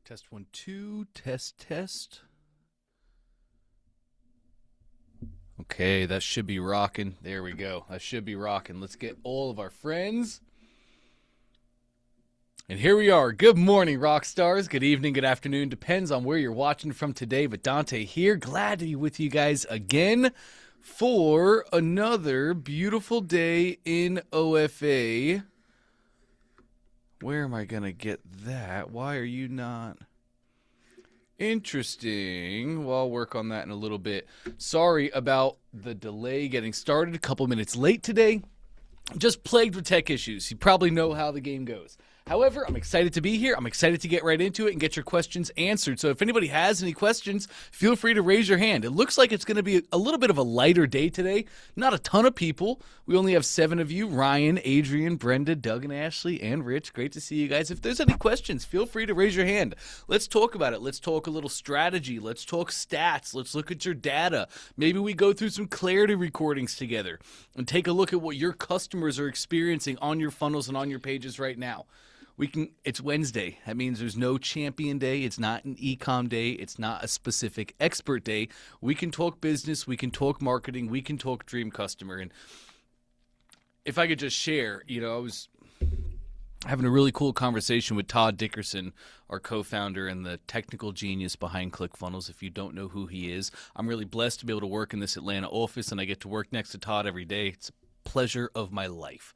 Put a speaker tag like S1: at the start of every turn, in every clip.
S1: Test 1, 2, test. Okay, that should be rocking. There we go. That should be rocking. Let's get all of our friends. And here we are. Good morning, rock stars. Good evening, good afternoon. Depends on where you're watching from today. But Dante here. Glad to be with you guys again for another beautiful day in OFA. Where am I going to get that? Why are you not? Interesting. Well, I'll work on that in a little bit. Sorry about the delay getting started. A couple minutes late today. Just plagued with tech issues. You probably know how the game goes. However, I'm excited to be here. I'm excited to get right into it and get your questions answered. So if anybody has any questions, feel free to raise your hand. It looks like it's going to be a little bit of a lighter day today. Not a ton of people. We only have 7 of you. Ryan, Adrian, Brenda, Doug, and Ashley, and Rich. Great to see you guys. If there's any questions, feel free to raise your hand. Let's talk about it. Let's talk a little strategy. Let's talk stats. Let's look at your data. Maybe we go through some clarity recordings together and take a look at what your customers are experiencing on your funnels and on your pages right now. It's Wednesday. That means there's no champion day. It's not an e-com day. It's not a specific expert day. We can talk business. We can talk marketing. We can talk dream customer. And if I could just share, I was having a really cool conversation with Todd Dickerson, our co-founder and the technical genius behind ClickFunnels. If you don't know who he is, I'm really blessed to be able to work in this Atlanta office, and I get to work next to Todd every day. It's a pleasure of my life.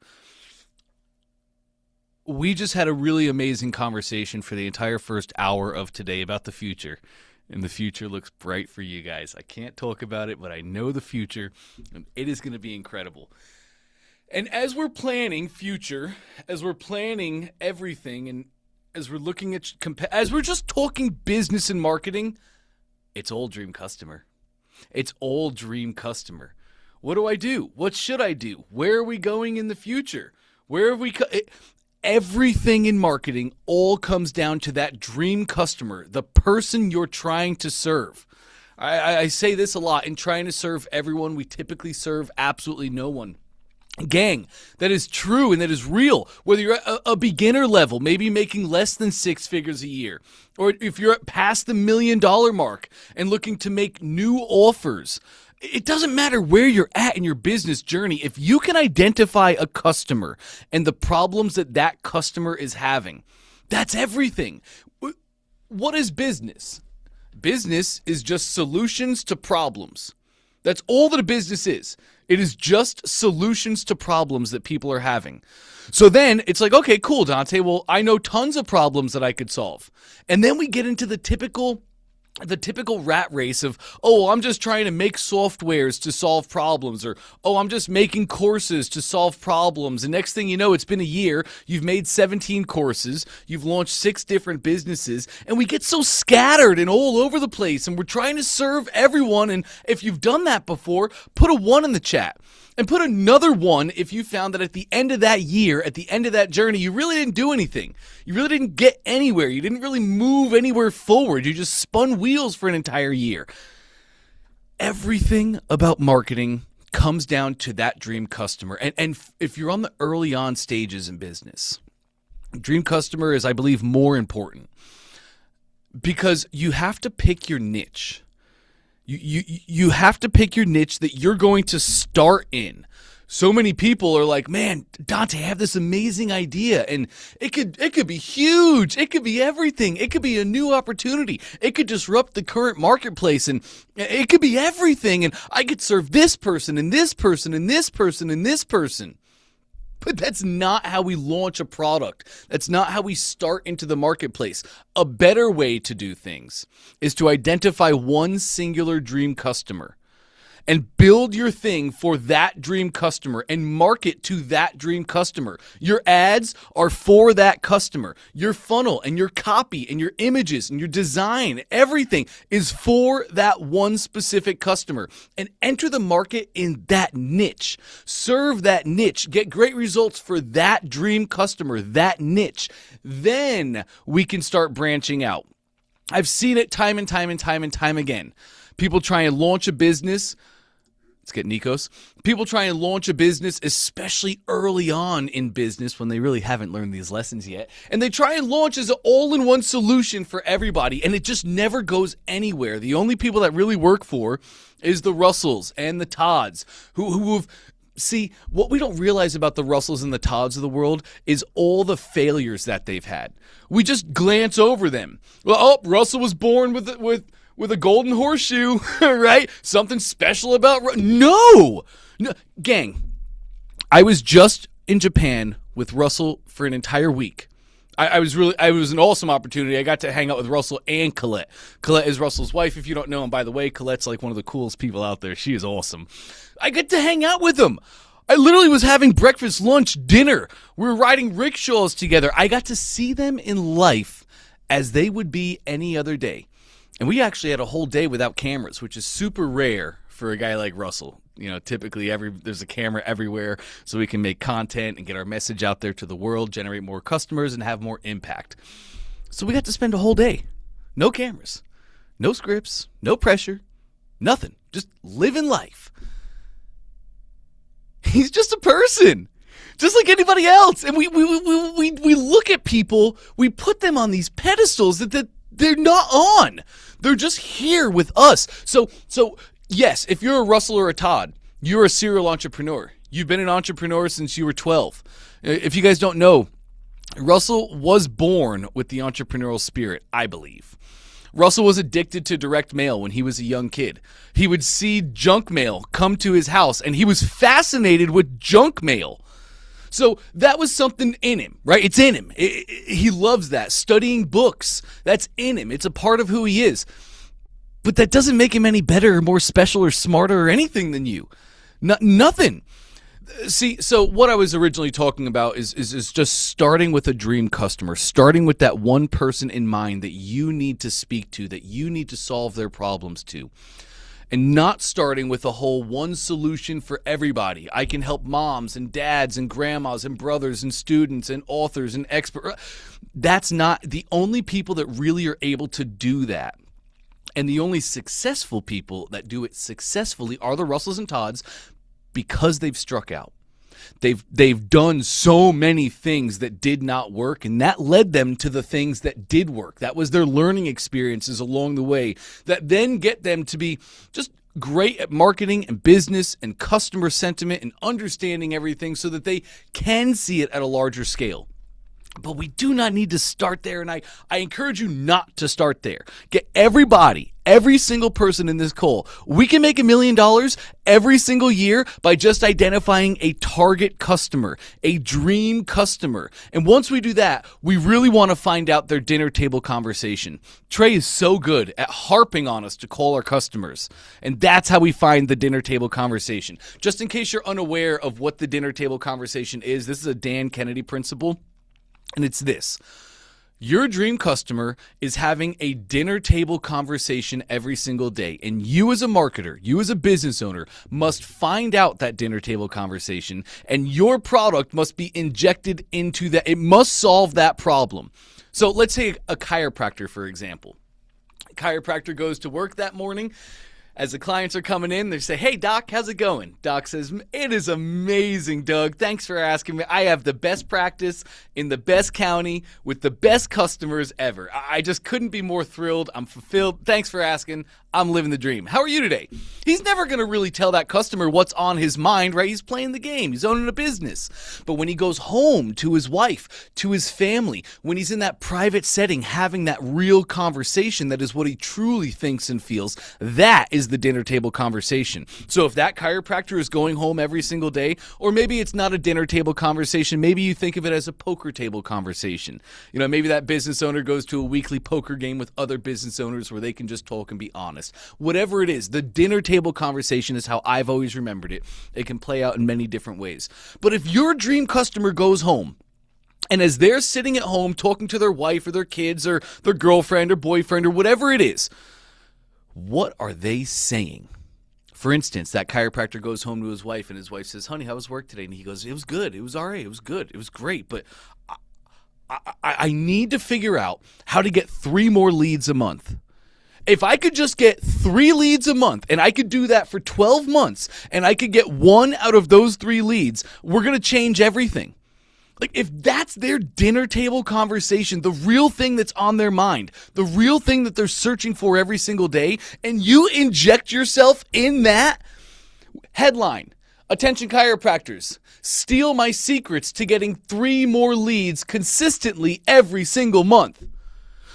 S1: We just had a really amazing conversation for the entire first hour of today about the future. And the future looks bright for you guys. I can't talk about it, but I know the future, and it is going to be incredible. And as we're planning future, as we're planning everything, and as we're looking at, as we're just talking business and marketing, it's all dream customer. It's all dream customer. What do I do? What should I do? Where are we going in the future? Where have we... Everything in marketing all comes down to that dream customer, the person you're trying to serve. I say this a lot. In trying to serve everyone, we typically serve absolutely no one. Gang, that is true and that is real. Whether you're at a beginner level, maybe making less than 6 figures a year, or if you're past the $1 million mark and looking to make new offers, it doesn't matter where you're at in your business journey. If you can identify a customer and the problems that that customer is having, that's everything. What is business? Business is just solutions to problems. That's all that a business is. It is just solutions to problems that people are having. So then it's like, okay, cool, Dante. Well, I know tons of problems that I could solve. And then we get into the typical rat race of, oh, I'm just trying to make softwares to solve problems, or, oh, I'm just making courses to solve problems. And next thing you know, it's been a year, you've made 17 courses, you've launched 6 different businesses, and we get so scattered and all over the place, and we're trying to serve everyone. And if you've done that before, put a 1 in the chat. And put another 1 if you found that at the end of that year, at the end of that journey, you really didn't do anything. You really didn't get anywhere. You didn't really move anywhere forward. You just spun wheels for an entire year. Everything about marketing comes down to that dream customer. And if you're on the early on stages in business, dream customer is, I believe, more important because you have to pick your niche. You have to pick your niche that you're going to start in. So many people are like, man, Dante, I have this amazing idea, and it could be huge. It could be everything. It could be a new opportunity. It could disrupt the current marketplace, and it could be everything. And I could serve this person and this person and this person and this person. But that's not how we launch a product. That's not how we start into the marketplace. A better way to do things is to identify one singular dream customer and build your thing for that dream customer and market to that dream customer. Your ads are for that customer. Your funnel and your copy and your images and your design, everything is for that one specific customer. And enter the market in that niche. Serve that niche. Get great results for that dream customer, that niche. Then we can start branching out. I've seen it time and time again. People try and launch a business Let's get Nikos. People try and launch a business, especially early on in business when they really haven't learned these lessons yet. And they try and launch as an all-in-one solution for everybody, and it just never goes anywhere. The only people that really work for is the Russells and the Todds, who have... See, what we don't realize about the Russells and the Todds of the world is all the failures that they've had. We just glance over them. Well, oh, Russell was born with a golden horseshoe, right? Something special about no, gang. I was just in Japan with Russell for an entire week. It was an awesome opportunity. I got to hang out with Russell and Colette. Colette is Russell's wife, if you don't know. And by the way, Colette's like one of the coolest people out there. She is awesome. I get to hang out with them. I literally was having breakfast, lunch, dinner. We were riding rickshaws together. I got to see them in life as they would be any other day. And we actually had a whole day without cameras, which is super rare for a guy like Russell. You know, typically there's a camera everywhere so we can make content and get our message out there to the world, generate more customers, and have more impact. So we got to spend a whole day. No cameras, no scripts, no pressure, nothing. Just living life. He's just a person, just like anybody else. And we look at people, we put them on these pedestals that they're not on. They're just here with us. So yes, if you're a Russell or a Todd, you're a serial entrepreneur. You've been an entrepreneur since you were 12. If you guys don't know, Russell was born with the entrepreneurial spirit, I believe. Russell was addicted to direct mail when he was a young kid. He would see junk mail come to his house, and he was fascinated with junk mail. So that was something in him, right? It's in him. He loves that. Studying books, that's in him. It's a part of who he is. But that doesn't make him any better or more special or smarter or anything than you. Nothing. See, so what I was originally talking about is just starting with a dream customer, starting with that one person in mind that you need to speak to, that you need to solve their problems to. And not starting with a whole one solution for everybody. I can help moms and dads and grandmas and brothers and students and authors and experts. That's not the only people that really are able to do that. And the only successful people that do it successfully are the Russells and Todds because they've struck out. They've done so many things that did not work, and that led them to the things that did work. That was their learning experiences along the way that then get them to be just great at marketing and business and customer sentiment and understanding everything so that they can see it at a larger scale. But we do not need to start there, and I encourage you not to start there. Get everybody, every single person in this call. We can make $1 million every single year by just identifying a target customer, a dream customer. And once we do that, we really want to find out their dinner table conversation. Trey is so good at harping on us to call our customers, and that's how we find the dinner table conversation. Just in case you're unaware of what the dinner table conversation is, this is a Dan Kennedy principle. And it's this. Your dream customer is having a dinner table conversation every single day. And you as a marketer, you as a business owner, must find out that dinner table conversation. And your product must be injected into that. It must solve that problem. So let's say a chiropractor, for example. A chiropractor goes to work that morning. As the clients are coming in, they say, "Hey, Doc, how's it going?" Doc says, "It is amazing, Doug. Thanks for asking me. I have the best practice in the best county with the best customers ever. I just couldn't be more thrilled. I'm fulfilled. Thanks for asking. I'm living the dream. How are you today?" He's never going to really tell that customer what's on his mind, right? He's playing the game. He's owning a business. But when he goes home to his wife, to his family, when he's in that private setting having that real conversation that is what he truly thinks and feels, that is the dinner table conversation. So if that chiropractor is going home every single day, or maybe it's not a dinner table conversation, maybe you think of it as a poker table conversation. You know, maybe that business owner goes to a weekly poker game with other business owners where they can just talk and be honest. Whatever it is, the dinner table conversation is how I've always remembered it. It can play out in many different ways. But if your dream customer goes home, and as they're sitting at home talking to their wife or their kids or their girlfriend or boyfriend or whatever it is, what are they saying? For instance, that chiropractor goes home to his wife and his wife says, "Honey, how was work today?" And he goes, "It was good. It was all right. It was good. It was great. But I need to figure out how to get 3 more leads a month." If I could just get 3 leads a month and I could do that for 12 months and I could get 1 out of those 3 leads, we're going to change everything. Like, if that's their dinner table conversation, the real thing that's on their mind, the real thing that they're searching for every single day, and you inject yourself in that headline, attention chiropractors, steal my secrets to getting 3 more leads consistently every single month.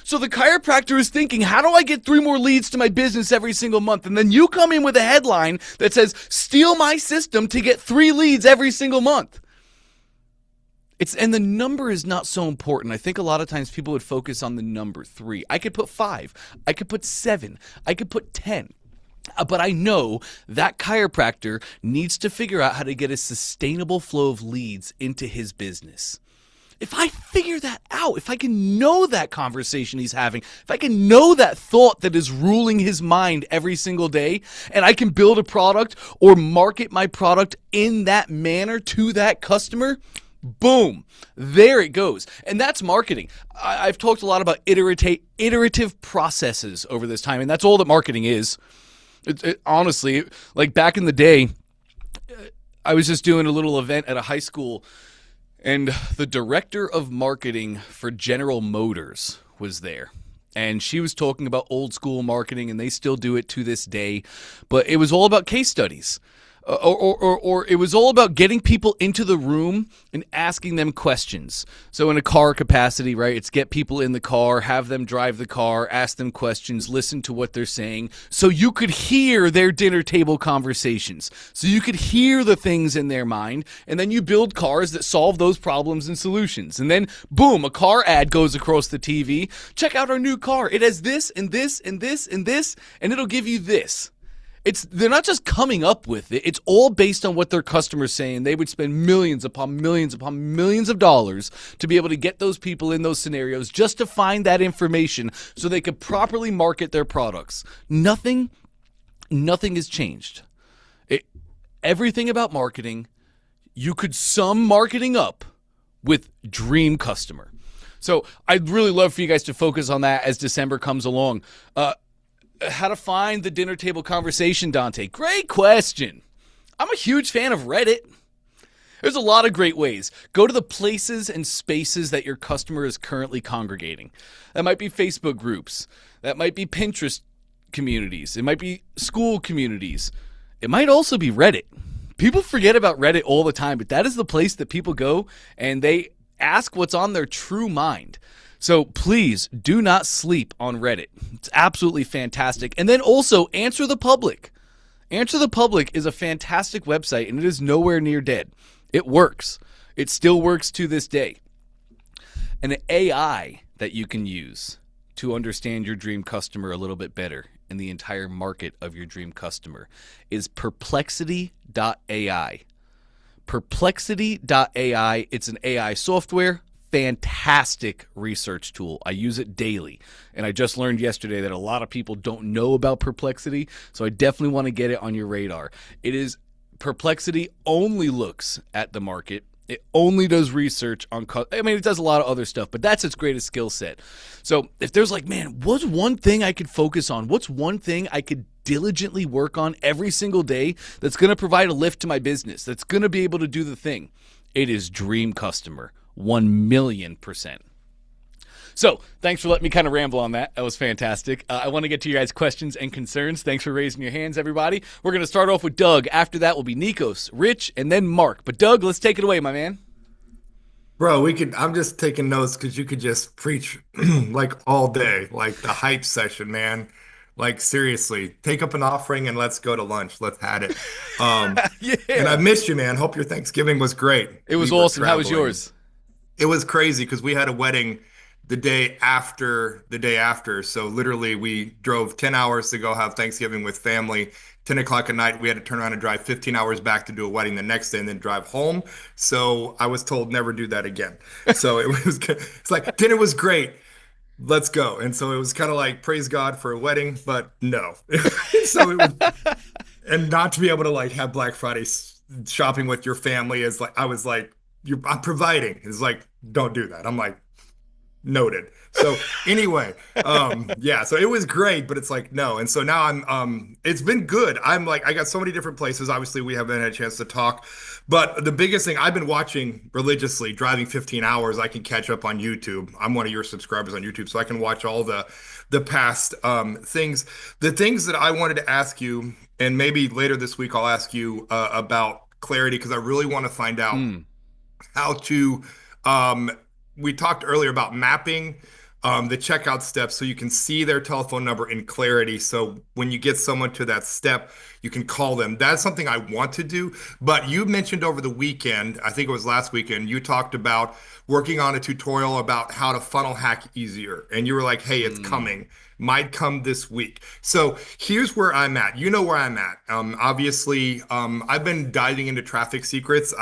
S1: So the chiropractor is thinking, how do I get 3 more leads to my business every single month? And then you come in with a headline that says, steal my system to get 3 leads every single month. And the number is not so important. I think a lot of times people would focus on the number 3. I could put 5. I could put 7. I could put 10. But I know that chiropractor needs to figure out how to get a sustainable flow of leads into his business. If I figure that out, if I can know that conversation he's having, if I can know that thought that is ruling his mind every single day, and I can build a product or market my product in that manner to that customer, boom, there it goes. And that's marketing. I've talked a lot about iterative processes over this time, and that's all that marketing is. Honestly, like back in the day, I was just doing a little event at a high school, and the director of marketing for General Motors was there. And she was talking about old school marketing, and they still do it to this day. But it was all about case studies. Or it was all about getting people into the room and asking them questions. So in a car capacity, right, it's get people in the car, have them drive the car, ask them questions, listen to what they're saying, so you could hear their dinner table conversations, so you could hear the things in their mind, and then you build cars that solve those problems and solutions. And then, boom, a car ad goes across the TV. Check out our new car. It has this and this and this and this, and it'll give you this. They're not just coming up with it. It's all based on what their customers say, and they would spend millions upon millions of dollars to be able to get those people in those scenarios just to find that information so they could properly market their products. Nothing has changed. Everything about marketing, you could sum marketing up with dream customer. So I'd really love for you guys to focus on that as December comes along. How to find the dinner table conversation, Dante? Great question. I'm a huge fan of Reddit. There's a lot of great ways. Go to the places and spaces that your customer is currently congregating. That might be Facebook groups. That might be Pinterest communities. It might be school communities. It might also be Reddit. People forget about Reddit all the time, but that is the place that people go and they ask what's on their true mind. So please do not sleep on Reddit. It's absolutely fantastic. And then also Answer the Public. Answer the Public is a fantastic website, and it is nowhere near dead. It works. It still works to this day. An AI that you can use to understand your dream customer a little bit better and the entire market of your dream customer is perplexity.ai. Perplexity.ai, it's an AI software. Fantastic research tool. I use it daily. And I just learned yesterday that a lot of people don't know about Perplexity, so I definitely want to get it on your radar. Perplexity only looks at the market. It only does research on, it does a lot of other stuff, but that's its greatest skill set. So if there's like, man, what's one thing I could focus on? What's one thing I could diligently work on every single day that's going to provide a lift to my business, that's going to be able to do the thing? It is Dream Customer. 1,000,000%. So thanks for letting me kind of ramble on that. That was fantastic. I want to get to your guys' questions and concerns. Thanks for raising your hands, everybody. We're going to start off with Doug. After that will be Nikos, Rich, and then Mark. But Doug, let's take it away, my man.
S2: Bro, I'm just taking notes because you could just preach like all day, like the hype session, man. Like seriously, take up an offering and let's go to lunch. Let's have it. And I
S1: Yeah.
S2: missed you, man. Hope your Thanksgiving was great.
S1: It was
S2: We were
S1: awesome. How was
S2: traveling.
S1: yours?
S2: It was crazy because we had a wedding the day after the day after. So literally we drove 10 hours to go have Thanksgiving with family. 10 o'clock at night, we had to turn around and drive 15 hours back to do a wedding the next day and then drive home. So I was told never do that again. So it was good. It's like dinner was great. Let's go. And so it was kind of like praise God for a wedding, but no. So it was, and not to be able to like have Black Friday shopping with your family is like I was like I'm providing. It's like don't do that. I'm like Noted. So anyway, yeah, so it was great, but it's like no. And so now it's been good. I'm like, I got so many different places. Obviously, we haven't had a chance to talk, but the biggest thing I've been watching religiously, driving 15 hours, I can catch up on YouTube. I'm one of your subscribers on YouTube, so I can watch all the past things. The things that I wanted to ask you, and maybe later this week I'll ask you about clarity because I really want to find out
S1: Mm,
S2: how to um, we talked earlier about mapping the checkout steps so you can see their telephone number in clarity. So when you get someone to that step, you can call them. That's something I want to do. But you mentioned over the weekend, I think it was last weekend, you talked about working on a tutorial about how to funnel hack easier. And you were like, hey, it's
S1: mm.
S2: coming. Might come this week. So here's where I'm at. You know where I'm at. Obviously, I've been diving into traffic secrets.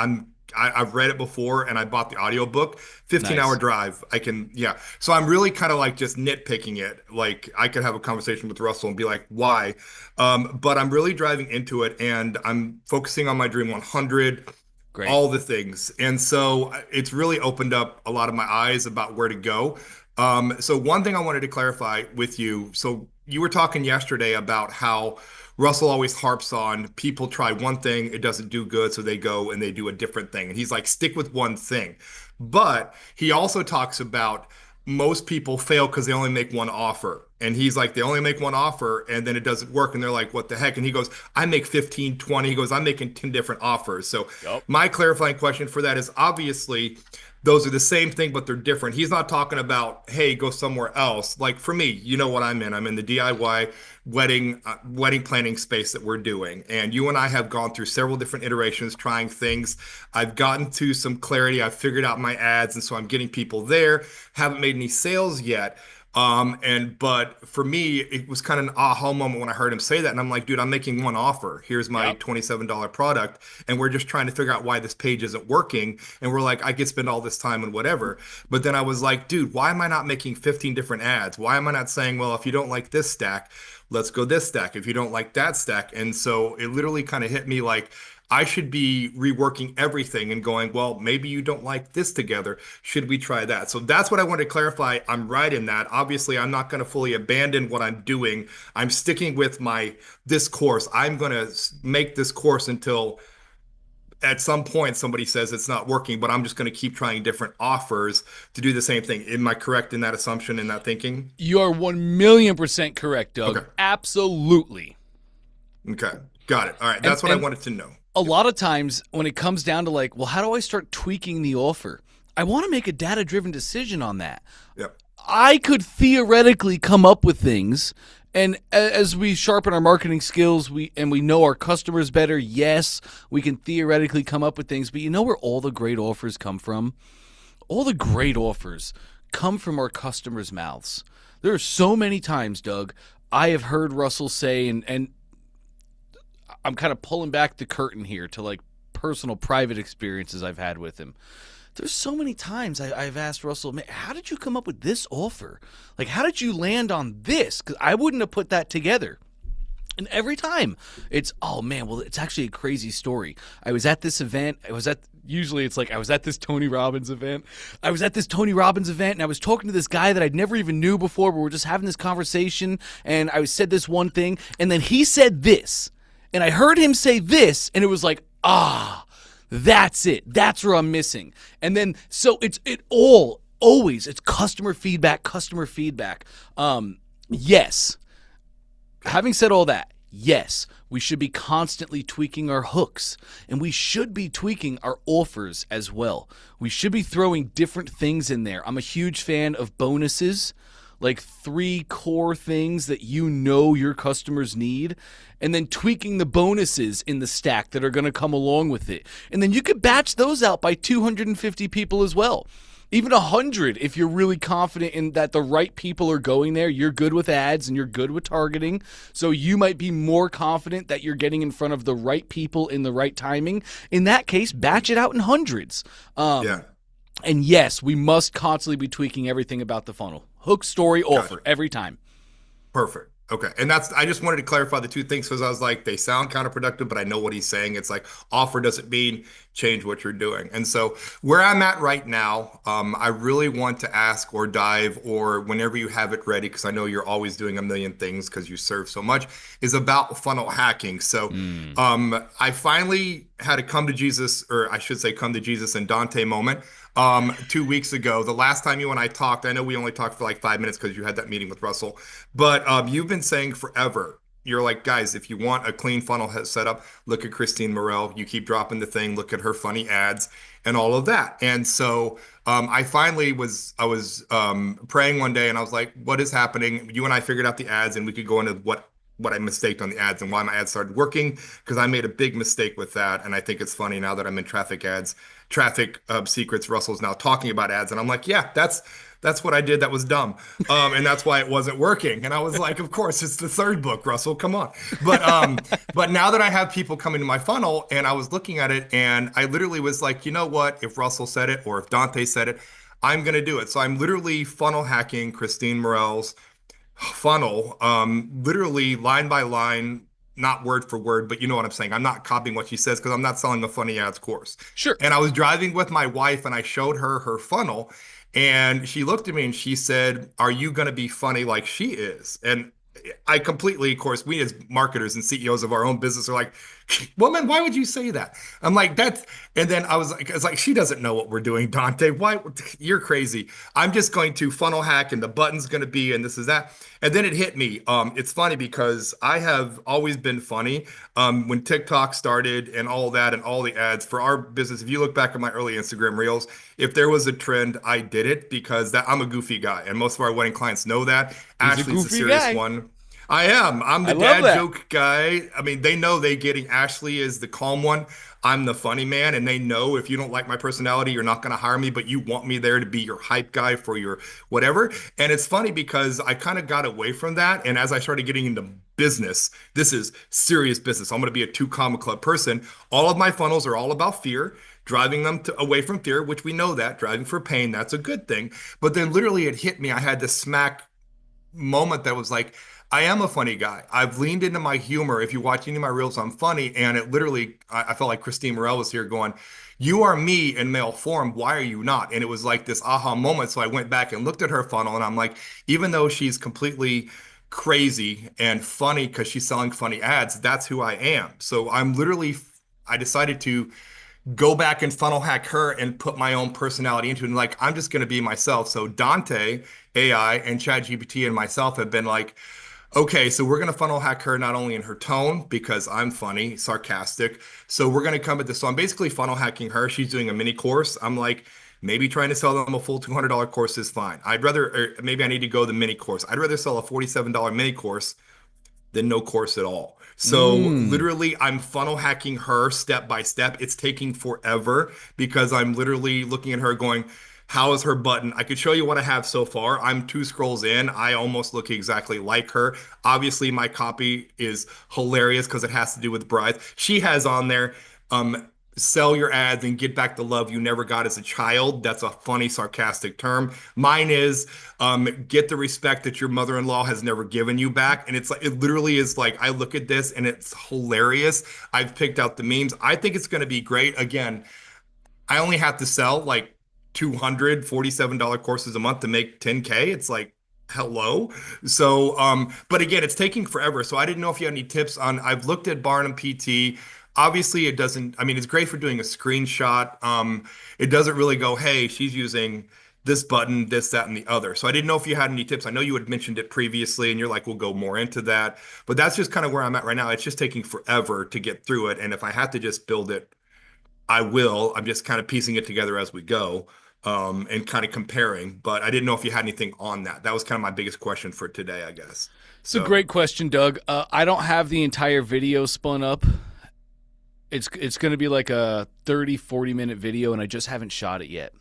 S2: I've read it before and I bought the audiobook. 15-hour
S1: Nice.
S2: drive. I can, yeah. So I'm really kind of like just nitpicking it. Like I could have a conversation with Russell and be like, why? But I'm really driving into it and I'm focusing on my Dream 100,
S1: Great.
S2: all the things. And so it's really opened up a lot of my eyes about where to go. So one thing I wanted to clarify with you. So you were talking yesterday about how Russell always harps on people try one thing, it doesn't do good, so they go and they do a different thing. And he's like, stick with one thing. But he also talks about most people fail because they only make one offer. And he's like, they only make one offer and then it doesn't work. And they're like, what the heck? And he goes, I make 15, 20. He goes, I'm making 10 different offers. So
S1: Yep.
S2: my clarifying question for that is obviously those are the same thing, but they're different. He's not talking about, hey, go somewhere else. Like for me, you know what I'm in. I'm in the DIY wedding planning space that we're doing. And you and I have gone through several different iterations, trying things. I've gotten to some clarity. I've figured out my ads, and so I'm getting people there. Haven't made any sales yet. But for me, it was kind of an aha moment when I heard him say that. And I'm like, dude, I'm making one offer. Here's my
S1: Yep.
S2: $27 product. And we're just trying to figure out why this page isn't working. And we're like, I could spend all this time and whatever. But then I was like, dude, why am I not making 15 different ads? Why am I not saying, well, if you don't like this stack, let's go this stack. If you don't like that stack. And so it literally kind of hit me like, I should be reworking everything and going, well, maybe you don't like this together. Should we try that? So that's what I wanted to clarify. I'm right in that. Obviously, I'm not going to fully abandon what I'm doing. I'm sticking with my this course. I'm going to make this course until at some point somebody says it's not working, but I'm just going to keep trying different offers to do the same thing. Am I correct in that assumption, in that thinking?
S1: You are 1,000,000% correct, Doug.
S2: Okay.
S1: Absolutely.
S2: Okay. Got it. All right.
S1: And
S2: That's what I
S1: and
S2: wanted to know.
S1: a lot of times when it comes down to like, well, how do I start tweaking the offer? I want to make a data-driven decision on that.
S2: Yep.
S1: I could theoretically come up with things, and as we sharpen our marketing skills, we know our customers better. Yes, we can theoretically come up with things, but you know where all the great offers come from? All the great offers come from our customers' mouths. There are so many times, Doug, I have heard Russell say, and I'm kind of pulling back the curtain here to like personal private experiences I've had with him. There's so many times I've asked Russell, man, how did you come up with this offer? Like, how did you land on this? Because I wouldn't have put that together. And every time it's, oh man, well, it's actually a crazy story. I was at this event. Usually it's like, I was at this Tony Robbins event. And I was talking to this guy that I'd never even knew before, but we're just having this conversation. And I said this one thing, and then he said this. And I heard him say this, and it was like, that's it. That's where I'm missing. And then, so always, it's customer feedback. Yes. Having said all that, yes, we should be constantly tweaking our hooks, and we should be tweaking our offers as well. We should be throwing different things in there. I'm a huge fan of bonuses, like 3 core things that you know your customers need, and then tweaking the bonuses in the stack that are going to come along with it. And then you could batch those out by 250 people as well. Even 100 if you're really confident in that the right people are going there. You're good with ads and you're good with targeting. So you might be more confident that you're getting in front of the right people in the right timing. In that case, batch it out in hundreds.
S2: Yeah.
S1: And yes, we must constantly be tweaking everything about the funnel. Hook, story, offer, every time.
S2: Perfect. Okay. And I just wanted to clarify the two things because I was like, they sound counterproductive, but I know what he's saying. It's like offer doesn't mean change what you're doing. And so where I'm at right now, I really want to ask or dive or whenever you have it ready, because I know you're always doing a million things because you serve so much, is about funnel hacking. So
S1: Mm.
S2: I finally had a come to Jesus, or I should say come to Jesus and Dante moment 2 weeks ago. The last time you and I talked, I know we only talked for like 5 minutes because you had that meeting with Russell, but you've been saying forever, you're like, guys, if you want a clean funnel set up, look at Christine Morel. You keep dropping the thing, look at her funny ads and all of that. And so I finally I was praying one day and I was like, what is happening? You and I figured out the ads and we could go into what I mistaked on the ads and why my ads started working because I made a big mistake with that. And I think it's funny now that I'm in traffic ads, traffic secrets. Russell's now talking about ads, and I'm like, yeah, that's what I did. That was dumb, and that's why it wasn't working. And I was like, of course, it's the third book, Russell. Come on. But now that I have people coming to my funnel, and I was looking at it, and I literally was like, you know what? If Russell said it or if Dante said it, I'm gonna do it. So I'm literally funnel hacking Christine Morel's funnel, literally line by line, not word for word, but you know what I'm saying. I'm not copying what she says because I'm not selling a funny ads course.
S1: Sure.
S2: And I was driving with my wife and I showed her her funnel and she looked at me and she said, "Are you going to be funny like she is?" And I completely, of course, we as marketers and CEOs of our own business are like, woman, why would you say that? I'm like, that's, and then I was like, she doesn't know what we're doing, Dante. Why? You're crazy. I'm just going to funnel hack and the button's going to be, and this is that. And then it hit me. It's funny because I have always been funny. When TikTok started and all that and all the ads for our business, if you look back at my early Instagram reels, if there was a trend, I did it because that I'm a goofy guy. And most of our wedding clients know that.
S1: He's a
S2: Ashley's the
S1: goofy
S2: serious
S1: guy.
S2: one. I am. I'm
S1: I
S2: the
S1: love
S2: dad
S1: that.
S2: joke guy. I mean, they know they getting Ashley is the calm one. I'm the funny man, and they know if you don't like my personality, you're not going to hire me, but you want me there to be your hype guy for your whatever. And it's funny because I kind of got away from that. And as I started getting into business, this is serious business. I'm going to be a two comma club person. All of my funnels are all about fear. Driving them away from fear, which we know that driving for pain, that's a good thing. But then literally it hit me. I had this smack moment that was like, I am a funny guy. I've leaned into my humor. If you watch any of my reels, I'm funny. And it literally, I felt like Christine Morel was here going, you are me in male form. Why are you not? And it was like this aha moment. So I went back and looked at her funnel and I'm like, even though she's completely crazy and funny because she's selling funny ads, that's who I am. So I'm literally, I decided to go back and funnel hack her and put my own personality into it. And like, I'm just going to be myself. So Dante, AI, and ChatGPT and myself have been like, okay, so we're going to funnel hack her not only in her tone, because I'm funny, sarcastic. So we're going to come at this. So I'm basically funnel hacking her. She's doing a mini course. I'm like, maybe trying to sell them a full $200 course is fine. I'd rather, or maybe I need to go the mini course. I'd rather sell a $47 mini course than no course at all. So
S1: Mm.
S2: literally, I'm funnel hacking her step by step. It's taking forever because I'm literally looking at her going, how is her button? I could show you what I have so far. I'm two scrolls in. I almost look exactly like her. Obviously, my copy is hilarious because it has to do with brides. She has on there, sell your ads and get back the love you never got as a child. That's a funny, sarcastic term. Mine is get the respect that your mother-in-law has never given you back. And it's like, it literally is like, I look at this and it's hilarious. I've picked out the memes. I think it's going to be great. Again, I only have to sell like $247 courses a month to make 10K. It's like, hello. So, but again, it's taking forever. So I didn't know if you had any tips on, I've looked at Barnum PT. Obviously, it doesn't, I mean, it's great for doing a screenshot. It doesn't really go, hey, she's using this button, this, that, and the other. So I didn't know if you had any tips. I know you had mentioned it previously, and you're like, we'll go more into that. But that's just kind of where I'm at right now. It's just taking forever to get through it. And if I had to just build it, I will. I'm just kind of piecing it together as we go, and kind of comparing. But I didn't know if you had anything on that. That was kind of my biggest question for today, I guess.
S1: It's a
S2: So,
S1: great question, Doug. I don't have the entire video spun up. It's going to be like a 30-40 minute video, and I just haven't shot it yet.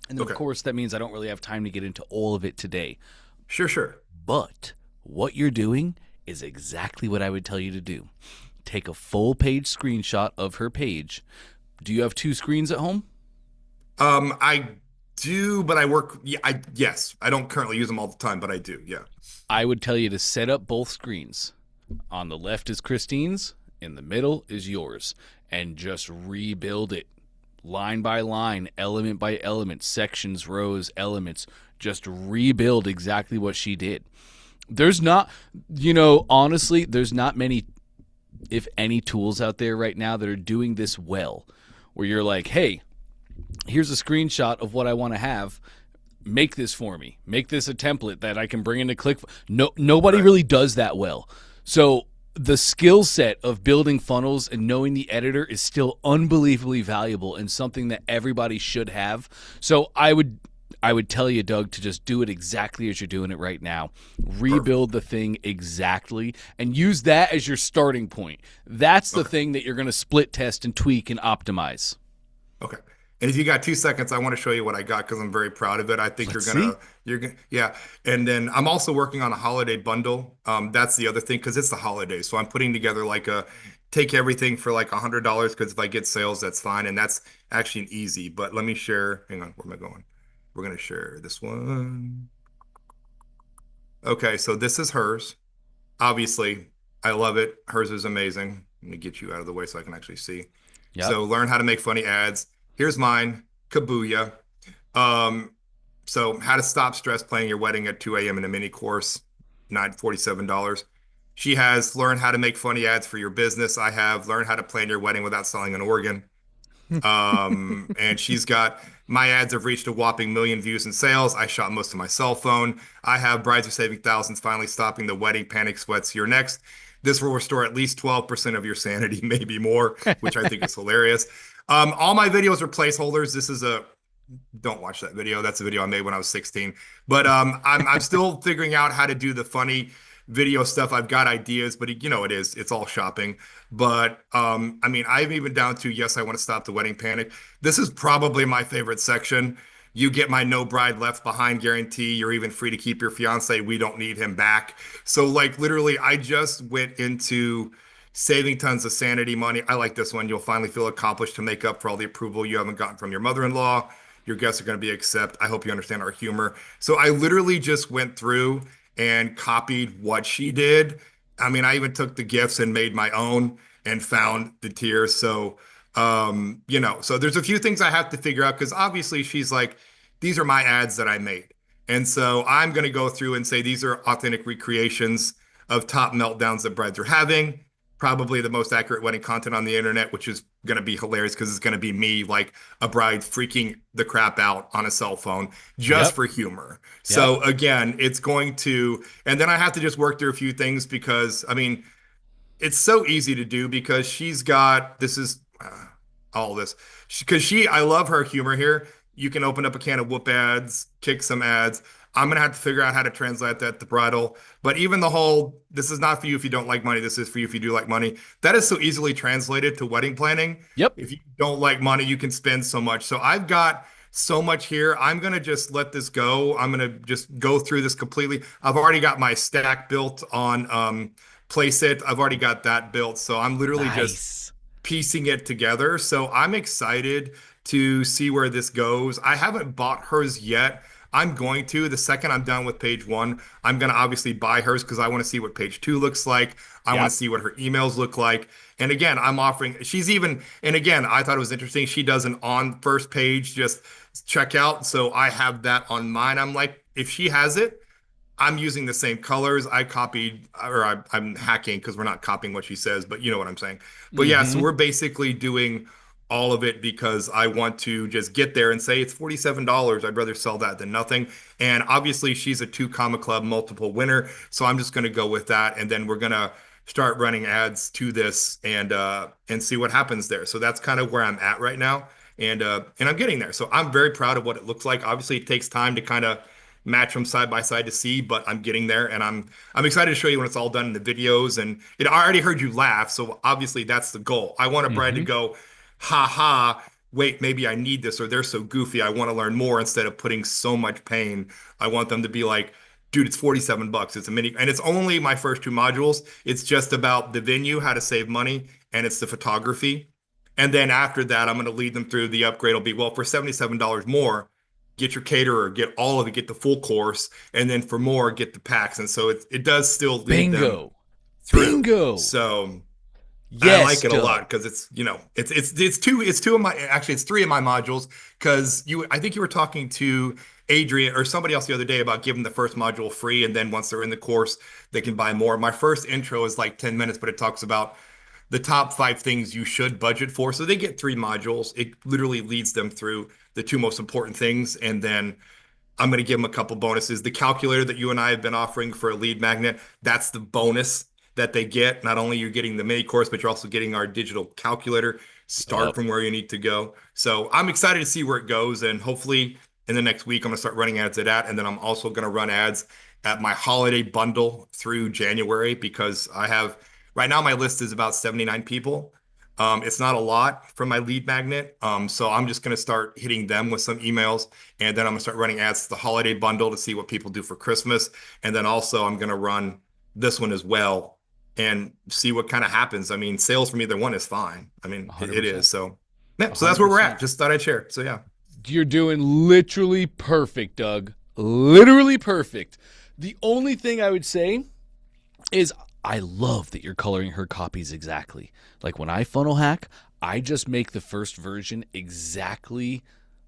S1: And then, of
S2: okay.
S1: course, that means I don't really have time to get into all of it today.
S2: Sure, sure.
S1: But what you're doing is exactly what I would tell you to do. Take a full page screenshot of her page. Do you have two screens at home?
S2: I do, but I work. Yeah, yes. I don't currently use them all the time, but I do. Yeah.
S1: I would tell you to set up both screens. On the left is Christine's, in the middle is yours, and just rebuild it. line by line, element by element, sections, rows, elements, just rebuild exactly what she did. There's not, honestly, there's not many, if any, tools out there right now that are doing this well, where you're like, hey, here's a screenshot of what I want to have. Make this for me. Make this a template that I can bring into Click. No, nobody really does that well. So the skill set of building funnels and knowing the editor is still unbelievably valuable and something that everybody should have. So I would tell you, Doug, to just do it exactly as you're doing it right now. Rebuild the thing exactly and use that as your starting point. That's the thing that you're going to split test and tweak and optimize.
S2: Okay. And if you got 2 seconds, I want to show you what I got because I'm very proud of it. I think you're gonna, yeah. And then I'm also working on a holiday bundle. That's the other thing because it's the holidays. So I'm putting together like take everything for like $100 because if I get sales, that's fine. And that's actually an easy. But let me share. Hang on, where am I going? We're gonna share this one. Okay, so this is hers. Obviously, I love it. Hers is amazing. Let me get you out of the way so I can actually see.
S1: Yep.
S2: So learn how to make funny ads. Here's mine, Kabuya. Um, so how to stop stress planning your wedding at 2 a.m. in a mini course, $47. She has learn how to make funny ads for your business. I have learn how to plan your wedding without selling an organ. And she's got my ads have reached a whopping million views and sales. I shot most of my cell phone. I have brides are saving thousands, finally stopping the wedding panic sweats. You're next. This will restore at least 12% of your sanity, maybe more, which I think is hilarious. All my videos are placeholders. This is don't watch that video. That's a video I made when I was 16. But I'm still figuring out how to do the funny video stuff. I've got ideas, but it's all shopping. But I mean, I'm even down to yes, I want to stop the wedding panic. This is probably my favorite section. You get my no bride left behind guarantee. You're even free to keep your fiance. We don't need him back. So like literally, I just went into saving tons of sanity money. I like this one. You'll finally feel accomplished to make up for all the approval you haven't gotten from your mother-in-law. Your guests are going to be accept. I hope you understand our humor. So I literally just went through and copied what she did. I mean, I even took the gifts and made my own and found the tiers. So, so there's a few things I have to figure out because obviously she's like, these are my ads that I made. And so I'm going to go through and say these are authentic recreations of top meltdowns that brides are having. Probably the most accurate wedding content on the internet, which is going to be hilarious because it's going to be me like a bride freaking the crap out on a cell phone just
S1: Yep.
S2: for humor.
S1: Yep.
S2: So again, it's going to, and then I have to just work through a few things because I mean, it's so easy to do because she's got this is all this because I love her humor here. You can open up a can of whoop ads, kick some ads. I'm gonna have to figure out how to translate that to bridal. But even the whole, this is not for you if you don't like money. This is for you if you do like money. That is so easily translated to wedding planning.
S1: Yep.
S2: If you don't like money, you can spend so much. So I've got so much here. I'm gonna just let this go. I'm gonna just go through this completely. I've already got my stack built on place it. I've already got that built. So I'm literally just
S1: Nice.
S2: piecing it together. So I'm excited to see where this goes. I haven't bought hers yet. I'm going to. The second I'm done with page one, I'm going to obviously buy hers because I want to see what page two looks like. I want
S1: Yep.
S2: to see what her emails look like. And again, I'm offering, and again, I thought it was interesting. She does an on first page just checkout. So I have that on mine. I'm like, if she has it, I'm using the same colors. I copied, or I'm hacking because we're not copying what she says, but you know what I'm saying. But yeah, so
S1: Mm-hmm.
S2: we're basically doing all of it because I want to just get there and say it's $47. I'd rather sell that than nothing. And obviously, she's a 2 Comma Club multiple winner, so I'm just going to go with that, and then we're gonna start running ads to this and see what happens there. So that's kind of where I'm at right now, and I'm getting there. So I'm very proud of what it looks like. Obviously, it takes time to kind of match them side by side to see, but I'm getting there, and I'm excited to show you when it's all done in the videos. And I already heard you laugh, so obviously that's the goal. I want a bride to
S1: Mm-hmm.
S2: go, ha ha, wait, maybe I need this, or they're so goofy. I want to learn more instead of putting so much pain. I want them to be like, dude, it's $47. It's a mini, and it's only my first 2 modules. It's just about the venue, how to save money, and it's the photography. And then after that, I'm going to lead them through the upgrade. Will be, well, for $77 more, get your caterer, get all of it, get the full course, and then for more, get the packs. And so it does still lead them
S1: Bingo.
S2: through.
S1: Bingo.
S2: So I
S1: Yes,
S2: like it a
S1: Doug.
S2: lot because it's two of my actually it's three of my modules because I think you were talking to Adrian or somebody else the other day about giving the first module free and then once they're in the course they can buy more. My first intro is like 10 minutes, but it talks about the top five things you should budget for. So they get three modules. It literally leads them through the two most important things, and then I'm going to give them a couple bonuses. The calculator that you and I have been offering for a lead magnet, that's the bonus that they get. Not only you're getting the mini course, but you're also getting our digital calculator. Start
S1: Yup.
S2: from where you need to go. So I'm excited to see where it goes. And hopefully in the next week, I'm going to start running ads at that. And then I'm also going to run ads at my holiday bundle through January because I have right now my list is about 79 people. It's not a lot from my lead magnet. So I'm just going to start hitting them with some emails and then I'm gonna start running ads to the holiday bundle to see what people do for Christmas. And then also I'm gonna run this one as well and see what kind of happens. I mean, sales from either one is fine. I mean, it is.
S1: 100%.
S2: So yeah, so that's where we're at.
S1: 100%.
S2: Just thought I'd share. So yeah.
S1: You're doing literally perfect, Doug. Literally perfect. The only thing I would say is I love that you're coloring her copies exactly. Like when I funnel hack, I just make the first version exactly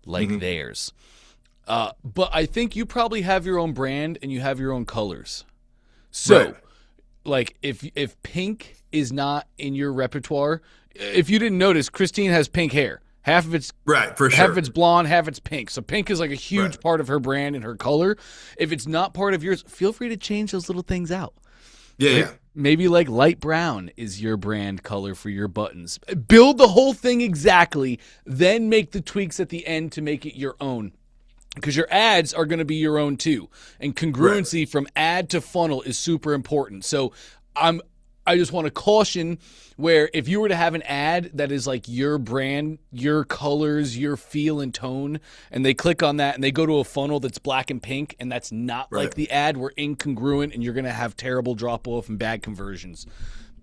S1: like
S2: Hmm.
S1: theirs. But I think you probably have your own brand and you have your own colors.
S2: Right.
S1: So, like if pink is not in your repertoire, if you didn't notice, Christine has pink hair.
S2: Right. For
S1: Half of
S2: sure.
S1: it's blonde, half it's pink. So pink is like a
S2: Right.
S1: huge part of her brand and her color. If it's not part of yours, feel free to change those little things out.
S2: Yeah.
S1: Maybe,
S2: Yeah.
S1: maybe like light brown is your brand color for your buttons. Build the whole thing exactly, then make the tweaks at the end to make it your own. Because your ads are going to be your own too. And
S2: Right.
S1: congruency from ad to funnel is super important. So I'm I just want to caution where if you were to have an ad that is like your brand, your colors, your feel and tone, and they click on that and they go to a funnel that's black and pink and that's not like
S2: Right.
S1: the ad, we're incongruent and you're going to have terrible drop off and bad conversions.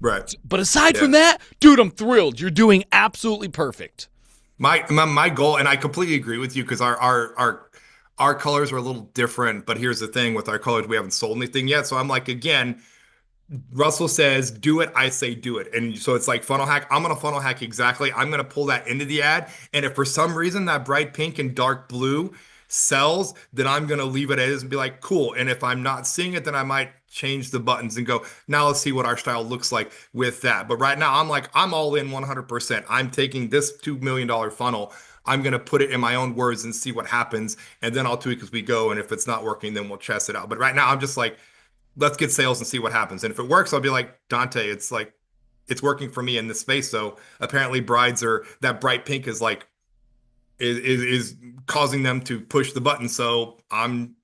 S2: Right.
S1: But aside from
S2: Yeah.
S1: that, dude, I'm thrilled. You're doing absolutely perfect.
S2: My goal, and I completely agree with you because our colors are a little different. But here's the thing with our colors, we haven't sold anything yet. So I'm like, again, Russell says, do it. I say, do it. And so it's like funnel hack. I'm going to funnel hack exactly. I'm going to pull that into the ad. And if for some reason that bright pink and dark blue sells, then I'm going to leave it as and be like, cool. And if I'm not seeing it, then I might change the buttons and go, now let's see what our style looks like with that. But right now, I'm like, I'm all in 100%. I'm taking this $2 million funnel. I'm going to put it in my own words and see what happens. And then I'll tweak as we go. And if it's not working, then we'll test it out. But right now, I'm just like, let's get sales and see what happens. And if it works, I'll be like, Dante, it's like it's working for me in this space. So apparently brides are that bright pink is like is causing them to push the button. So I'm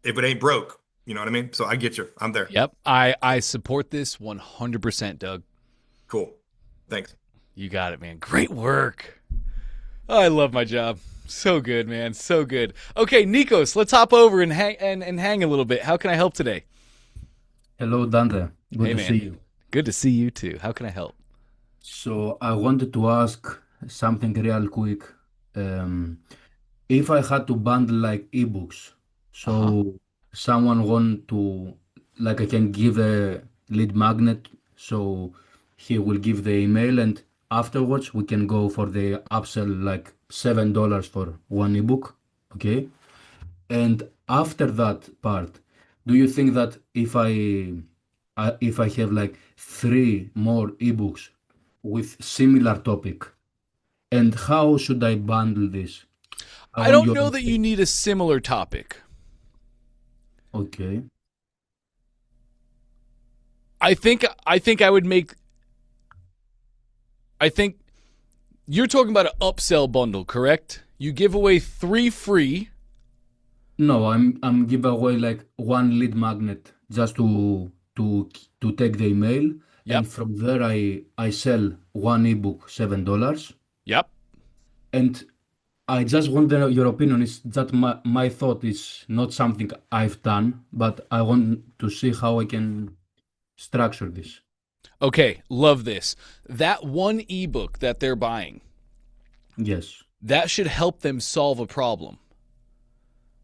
S2: if it ain't broke, you know what I mean? So I get you. I'm there.
S1: Yep. I support this 100%, Doug.
S2: Cool. Thanks.
S1: You got it, man. Great work. Oh, I love my job. So good, man. So good. Okay, Nikos, let's hop over and hang a little bit. How can I help today?
S3: Hello, Dante. Good
S1: Hey,
S3: to see
S1: man.
S3: you.
S1: Good to see you too. How can I help?
S3: So I wanted to ask something real quick. Um, if I had to bundle like ebooks,
S1: Uh huh.
S3: so someone want to like I can give a lead magnet, so he will give the email, and afterwards we can go for the upsell like $7 for one ebook. Okay. And after that part, do you think that if I have like three more ebooks with similar topic, and how should I bundle this? I
S1: I
S3: want
S1: don't
S3: your
S1: know that you need a similar topic.
S3: okay.
S1: I think I would make. I think you're talking about an upsell bundle, correct? You give away 3 free.
S3: No, I'm give away like one lead magnet just to take the email, and
S1: Yep.
S3: from there I sell one ebook $7.
S1: Yep.
S3: And I just want your opinion. Is that my thought is not something I've done, but I want to see how I can structure this.
S1: Okay, love this. That one ebook that they're buying,
S3: Yes.
S1: that should help them solve a problem.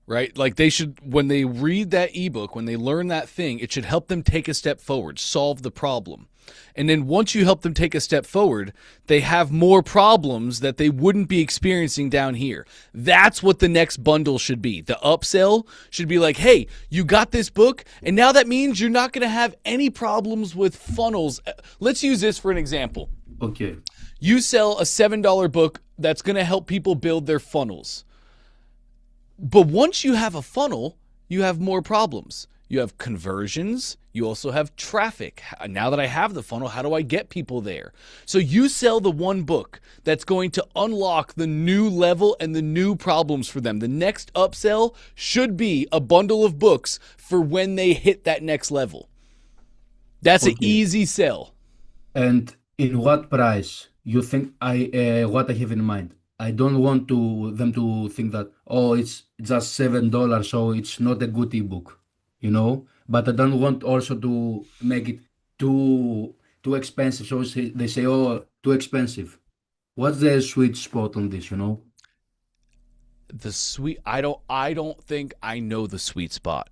S1: right? Like they should, when they read that ebook, when they learn that thing, it should help them take a step forward, solve the problem. And then once you help them take a step forward, they have more problems that they wouldn't be experiencing down here. That's what the next bundle should be. The upsell should be like, hey, you got this book, and now that means you're not going to have any problems with funnels. Let's use this for an example.
S3: Okay.
S1: You sell a $7 book that's going to help people build their funnels. But once you have a funnel, you have more problems. You have conversions. You also have traffic. Now that I have the funnel, how do I get people there? So you sell the one book that's going to unlock the new level and the new problems for them. The next upsell should be a bundle of books for when they hit that next level. That's an easy sell.
S3: And in what price you think what I have in mind? I don't want them to think that, oh, it's just $7, so it's not a good ebook, you know. But I don't want also to make it too expensive. So they say, oh, too expensive. What's the sweet spot on this, you know?
S1: I don't think I know the sweet spot,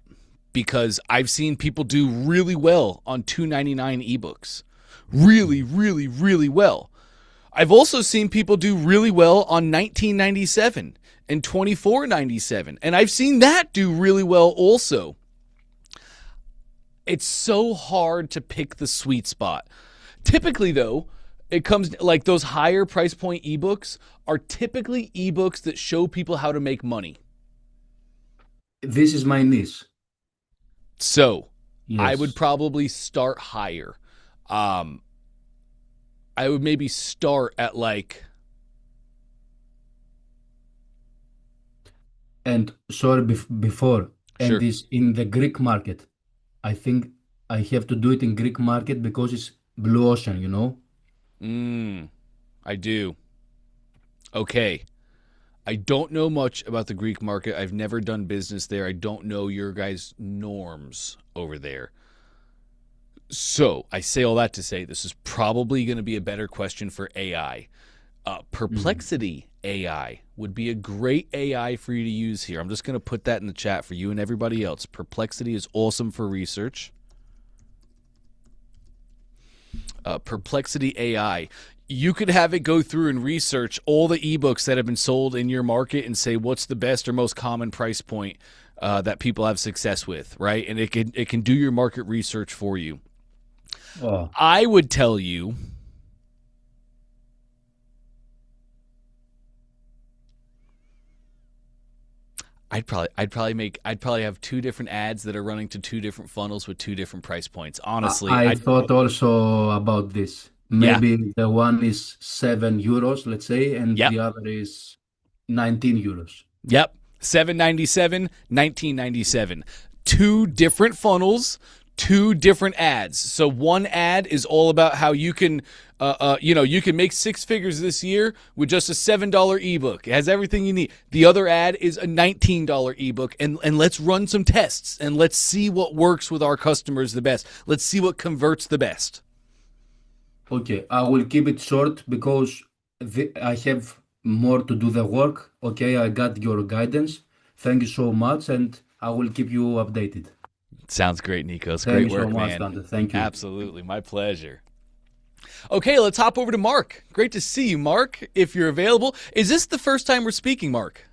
S1: because I've seen people do really well on $2.99 ebooks. Really, really, really well. I've also seen people do really well on $19.97 and $24.97, and I've seen that do really well also. It's so hard to pick the sweet spot. Typically, though, it comes like those higher price point ebooks are typically ebooks that show people how to make money.
S3: This is my niche.
S1: So
S3: Yes.
S1: I would probably start higher. I would maybe start at like,
S3: And sorry, before, and
S1: Sure.
S3: this in the Greek market. I think I have to do it in Greek market because it's blue ocean, you know?
S1: I do. Okay. I don't know much about the Greek market. I've never done business there. I don't know your guys' norms over there. So I say all that to say this is probably going to be a better question for AI. Perplexity AI would be a great AI for you to use here. I'm just going to put that in the chat for you and everybody else. Perplexity is awesome for research. Perplexity AI. You could have it go through and research all the ebooks that have been sold in your market and say what's the best or most common price point that people have success with, right? And it can do your market research for you.
S3: Oh,
S1: I would tell you I'd probably have two different ads that are running to two different funnels with two different price points. Honestly,
S3: I thought also about this.
S1: Yeah.
S3: Maybe the one is €7, let's say, and
S1: Yep.
S3: the other is €19.
S1: Yep. $7.97, $19.97. Two different funnels, two different ads. So one ad is all about how you can you can make six figures this year with just a $7 ebook. It has everything you need. The other ad is a $19 ebook, and let's run some tests and let's see what works with our customers the best. Let's see what converts the best.
S3: Okay, I will keep it short because I have more to do the work. Okay, I got your guidance. Thank you so much, and I will keep you updated.
S1: Sounds great, Nikos.
S3: Thank
S1: Great
S3: you so
S1: work,
S3: much,
S1: man.
S3: Dante. Thank you.
S1: Absolutely. My pleasure. Okay, let's hop over to Mark. Great to see you, Mark, if you're available. Is this the first time we're speaking, Mark?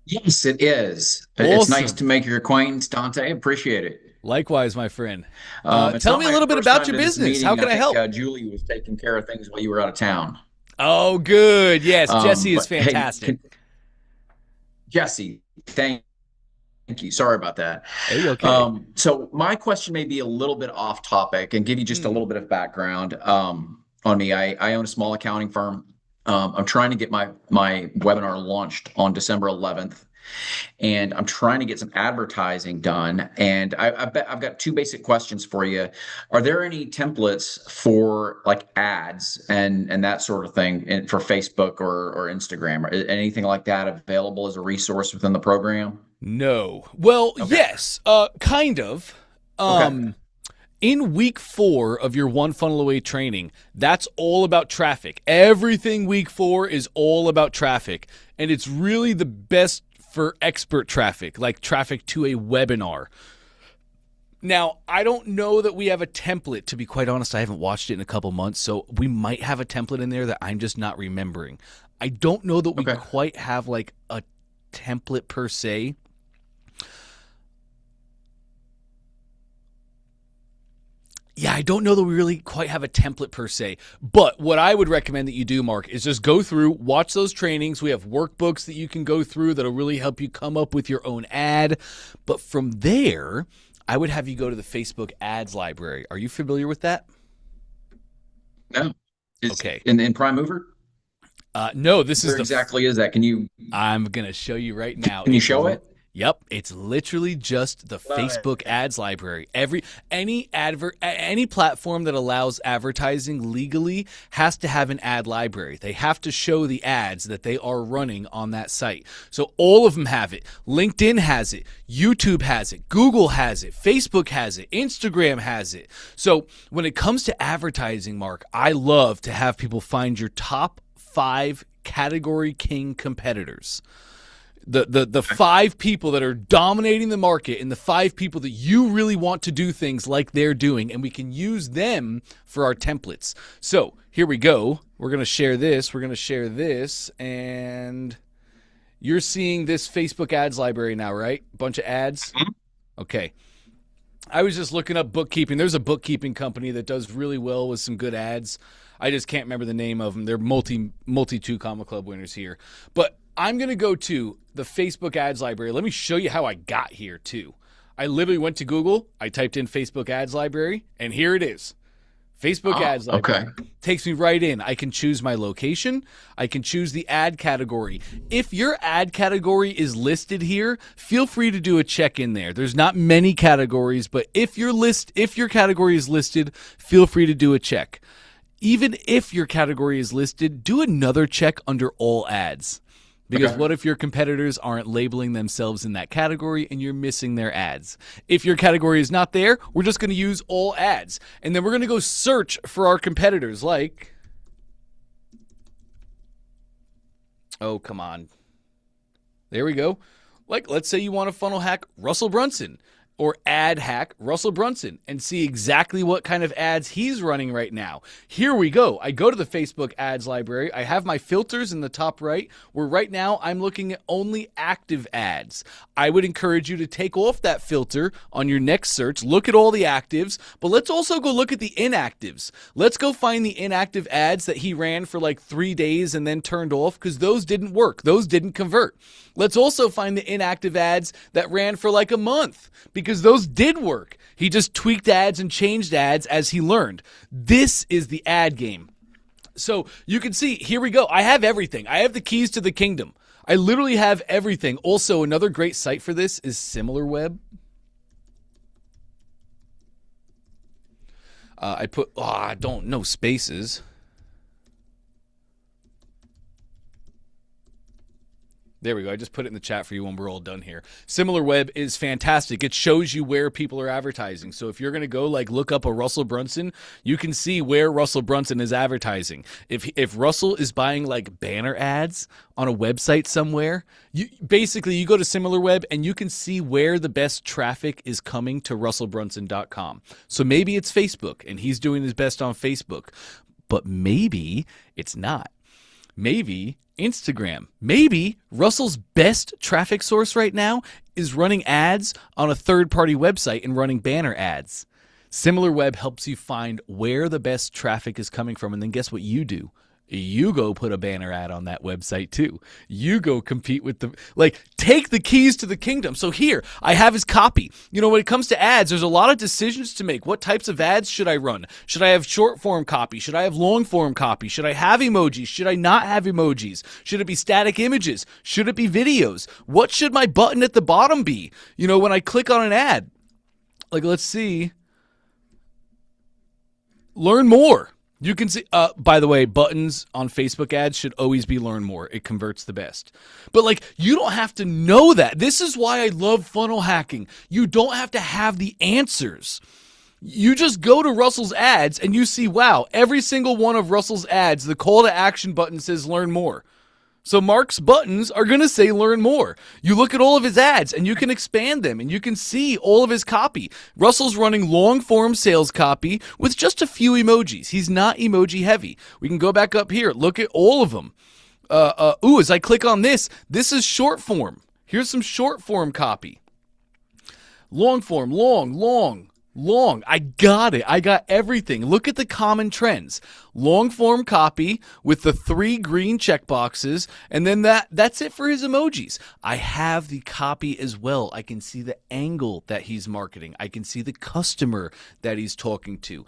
S4: Yes, it is. It's nice
S1: Awesome.
S4: to make your acquaintance, Dante. Appreciate it.
S1: Likewise, my friend.
S4: It's
S1: Tell
S4: not
S1: me a
S4: my
S1: little bit
S4: first
S1: about
S4: time
S1: your
S4: to this
S1: business. How
S4: meeting.
S1: can I help?
S4: Julie was taking care of things while you were out of town.
S1: Oh, good. Yes, Jesse is
S4: But, hey,
S1: fantastic.
S4: Jesse, thank you. Sorry about that.
S1: Hey, okay.
S4: So my question may be a little bit off topic and give you just a little bit of background on me. I own a small accounting firm. I'm trying to get my webinar launched on December 11th. And I'm trying to get some advertising done. And I've got two basic questions for you. Are there any templates for like ads and that sort of thing for Facebook or Instagram or anything like that available as a resource within the program?
S1: No. Well,
S4: Okay.
S1: yes, kind of.
S4: Okay.
S1: In week 4 of your One Funnel Away training, that's all about traffic. Everything week 4 is all about traffic. And it's really the best for expert traffic, like traffic to a webinar. Now, I don't know that we have a template. To be quite honest, I haven't watched it in a couple months, so we might have a template in there that I'm just not remembering. I don't know that we quite have like a template per se. Yeah, I don't know that we really quite have a template per se. But what I would recommend that you do, Mark, is just go through, watch those trainings. We have workbooks that you can go through that'll really help you come up with your own ad. But from there, I would have you go to the Facebook ads library. Are you familiar with that?
S4: No.
S1: Okay.
S4: In Prime Mover?
S1: No, this
S4: Where
S1: is
S4: exactly is that? Can you?
S1: I'm going to show you right now.
S4: Can you show it?
S1: Yep, it's literally just the Facebook ads library. Any platform that allows advertising legally has to have an ad library. They have to show the ads that they are running on that site. So all of them have it. LinkedIn has it. YouTube has it. Google has it. Facebook has it. Instagram has it. So when it comes to advertising, Mark, I love to have people find your top 5 category king competitors. The 5 people that are dominating the market and the 5 people that you really want to do things like they're doing, and we can use them for our templates. So here we go. We're going to share this. We're going to share this, and you're seeing this Facebook ads library now, right? Bunch of ads. Okay. I was just looking up bookkeeping. There's a bookkeeping company that does really well with some good ads. I just can't remember the name of them. They're multi 2 Comma Club winners here. But I'm going to go to the Facebook ads library. Let me show you how I got here too. I literally went to Google. I typed in Facebook ads library, and here it is. Facebook ads library. Okay. Takes me right in. I can choose my location. I can choose the ad category. If your ad category is listed here, feel free to do a check in there. There's not many categories, but if your category is listed, feel free to do a check. Even if your category is listed, do another check under all ads. Because what if your competitors aren't labeling themselves in that category and you're missing their ads? If your category is not there, we're just going to use all ads. And then we're going to go search for our competitors like... Oh, come on. There we go. Like, let's say you want to funnel hack Russell Brunson. Or ad hack Russell Brunson and see exactly what kind of ads he's running right now. Here we go. I go to the Facebook ads library. I have my filters in the top right, where right now I'm looking at only active ads. I would encourage you to take off that filter on your next search, look at all the actives, but let's also go look at the inactives. Let's go find the inactive ads that he ran for like 3 days and then turned off, because those didn't work. Those didn't convert. Let's also find the inactive ads that ran for like a month, because those did work. He just tweaked ads and changed ads as he learned. This is the ad game. So you can see, here we go. I have everything. I have the keys to the kingdom. I literally have everything. Also, another great site for this is SimilarWeb. I put, I don't know spaces. There we go. I just put it in the chat for you when we're all done here. SimilarWeb is fantastic. It shows you where people are advertising. So if you're going to go like look up a Russell Brunson, you can see where Russell Brunson is advertising. If Russell is buying like banner ads on a website somewhere, you go to SimilarWeb and you can see where the best traffic is coming to russellbrunson.com. So maybe it's Facebook and he's doing his best on Facebook, but maybe it's not. Maybe Instagram. Maybe Russell's best traffic source right now is running ads on a third-party website and running banner ads. SimilarWeb helps you find where the best traffic is coming from, and then guess what you do? You go put a banner ad on that website too. You go compete with take the keys to the kingdom. So here, I have his copy. You know, when it comes to ads, there's a lot of decisions to make. What types of ads should I run? Should I have short form copy? Should I have long form copy? Should I have emojis? Should I not have emojis? Should it be static images? Should it be videos? What should my button at the bottom be? You know, when I click on an ad, like, let's see, learn more. You can see, by the way, buttons on Facebook ads should always be learn more. It converts the best. But like, you don't have to know that. This is why I love funnel hacking. You don't have to have the answers. You just go to Russell's ads and you see, wow, every single one of Russell's ads, the call to action button says learn more. So Mark's buttons are going to say learn more. You look at all of his ads and you can expand them and you can see all of his copy. Russell's running long form sales copy with just a few emojis. He's not emoji heavy. We can go back up here. Look at all of them. As I click on this is short form. Here's some short form copy. Long form, long. I got it. I got everything. Look at the common trends. Long form copy with the 3 green check boxes, and then that's it for his emojis. I have the copy as well. I can see the angle that he's marketing. I can see the customer that he's talking to.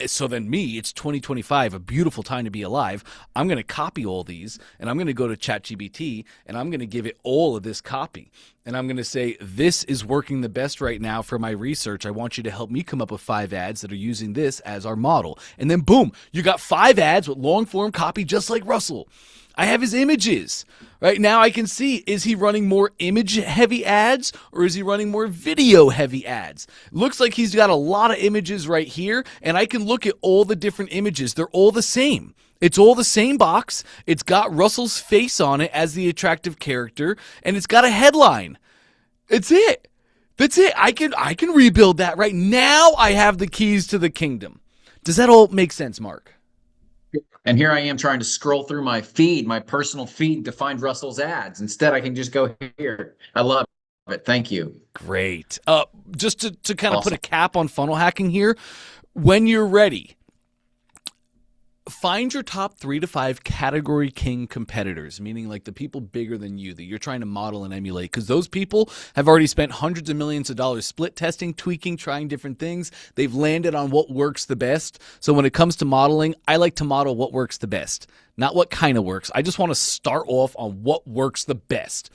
S1: So then it's 2025, a beautiful time to be alive. I'm going to copy all these, and I'm going to go to ChatGPT, and I'm going to give it all of this copy. And I'm going to say, this is working the best right now for my research. I want you to help me come up with 5 ads that are using this as our model. And then boom, you got 5 ads with long form copy just like Russell. I have his images. Right now I can see, is he running more image heavy ads or is he running more video heavy ads? Looks like he's got a lot of images right here, and I can look at all the different images. They're all the same. It's all the same box. It's got Russell's face on it as the attractive character, and it's got a headline. It's it. That's it. I can rebuild that right now. I have the keys to the kingdom. Does that all make sense, Mark?
S4: And here I am trying to scroll through my feed, my personal feed, to find Russell's ads. Instead, I can just go here. I love it. Thank you.
S1: Great. Just to kind of put a cap on funnel hacking here, when you're ready, find your top 3 to 5 category king competitors, meaning like the people bigger than you that you're trying to model and emulate, because those people have already spent hundreds of millions of dollars split testing, tweaking, trying different things. They've landed on what works the best. So when it comes to modeling, I like to model what works the best, not what kind of works. I just want to start off on what works the best.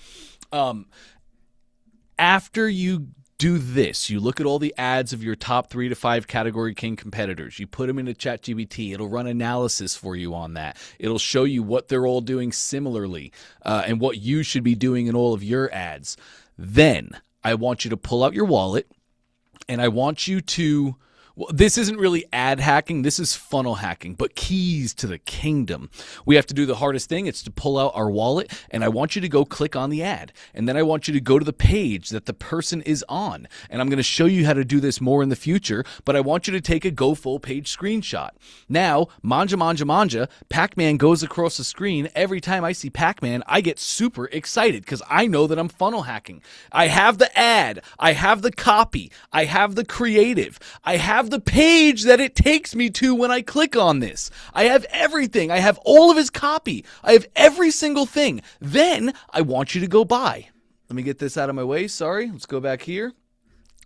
S1: After you do this, you look at all the ads of your top 3 to 5 category king competitors. You put them into ChatGPT. It'll run analysis for you on that. It'll show you what they're all doing similarly and what you should be doing in all of your ads. Then I want you to pull out your wallet, and I want you to, well, this isn't really ad hacking. This is funnel hacking, but keys to the kingdom. We have to do the hardest thing. It's to pull out our wallet, and I want you to go click on the ad. And then I want you to go to the page that the person is on. And I'm going to show you how to do this more in the future, but I want you to take a go full page screenshot. Now, manja, Pac-Man goes across the screen. Every time I see Pac-Man, I get super excited because I know that I'm funnel hacking. I have the ad. I have the copy. I have the creative. I have the page that it takes me to when I click on this. I have everything. I have all of his copy. I have every single thing. Then I want you to go buy. Let me get this out of my way. Sorry. Let's go back here.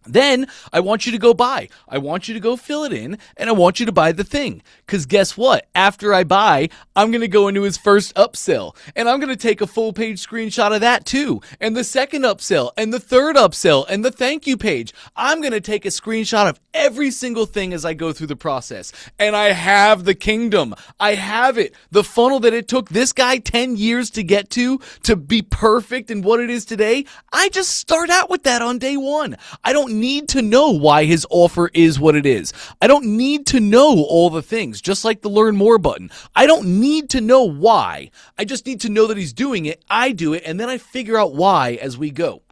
S1: Then I want you to go buy. I want you to go fill it in, and I want you to buy the thing. Because guess what? After I buy, I'm going to go into his first upsell, and I'm going to take a full page screenshot of that too, and the second upsell, and the third upsell, and the thank you page. I'm going to take a screenshot of every single thing as I go through the process. And I have the kingdom. I have it. The funnel that it took this guy 10 years to get to be perfect in what it is today, I just start out with that on day one. I don't need to know why his offer is what it is. I don't need to know all the things, just like the learn more button. I don't need to know why. I just need to know that he's doing it. I do it, and then I figure out why as we go.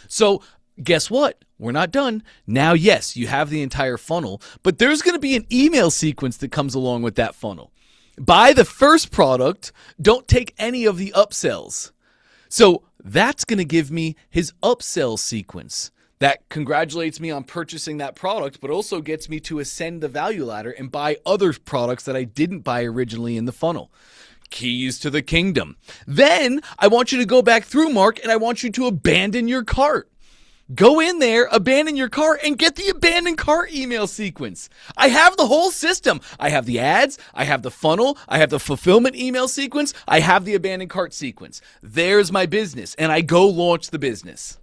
S1: So guess what? We're not done. Now, yes, you have the entire funnel, but there's going to be an email sequence that comes along with that funnel. Buy the first product. Don't take any of the upsells. So that's going to give me his upsell sequence. That congratulates me on purchasing that product, but also gets me to ascend the value ladder and buy other products that I didn't buy originally in the funnel. Keys to the kingdom. Then I want you to go back through, Mark, and I want you to abandon your cart. Go in there, abandon your cart, and get the abandoned cart email sequence. I have the whole system. I have the ads, I have the funnel, I have the fulfillment email sequence, I have the abandoned cart sequence. There's my business, and I go launch the business.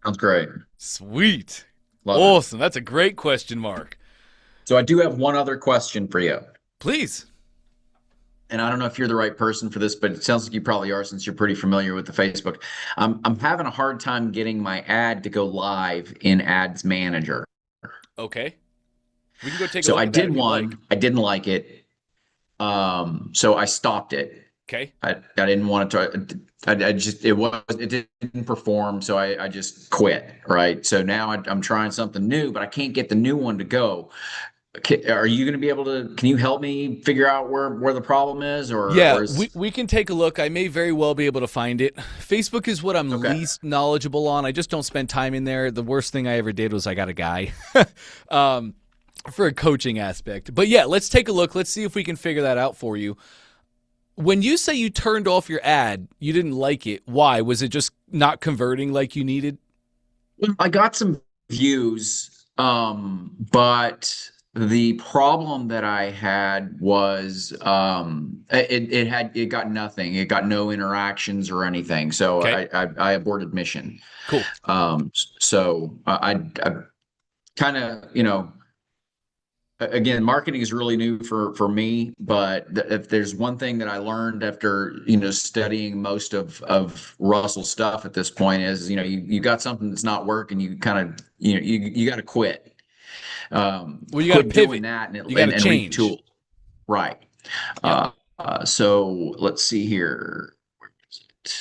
S4: Sounds great.
S1: Sweet.
S4: Love
S1: awesome. It. That's a great question, Mark.
S4: So I do have one other question for you.
S1: Please.
S4: And I don't know if you're the right person for this, but it sounds like you probably are since you're pretty familiar with the Facebook. I'm having a hard time getting my ad to go live in Ads Manager.
S1: Okay. We can go take a
S4: So
S1: look
S4: I
S1: at that
S4: did
S1: if you
S4: one.
S1: like.
S4: I didn't like it. So I stopped it.
S1: Okay.
S4: I didn't want to. I just it didn't perform, so I just quit. Right. So now I'm trying something new, but I can't get the new one to go. Are you going to be able to? Can you help me figure out where the problem is,
S1: Yeah,
S4: or
S1: we,
S4: is
S1: we can take a look. I may very well be able to find it. Facebook is what I'm
S4: okay?
S1: least knowledgeable on. I just don't spend time in there. The worst thing I ever did was I got a guy um, for a coaching aspect. But yeah, let's take a look. Let's see if we can figure that out for you. When you say you turned off your ad, you didn't like it. Why? Was it just not converting like you needed?
S4: I got some views, but the problem that I had was it got nothing. It got no interactions or anything. So
S1: Okay,
S4: I aborted mission.
S1: cool.
S4: So I kind of, again, marketing is really new for me, but if there's one thing that I learned after, studying most of Russell's stuff at this point is, you got something that's not working, you kind of, you got to quit.
S1: Well, you got to
S4: Quit doing
S1: pivot.
S4: that
S1: You got to
S4: and
S1: change.
S4: retool. Right.
S1: Yep.
S4: So let's see here. Where is it?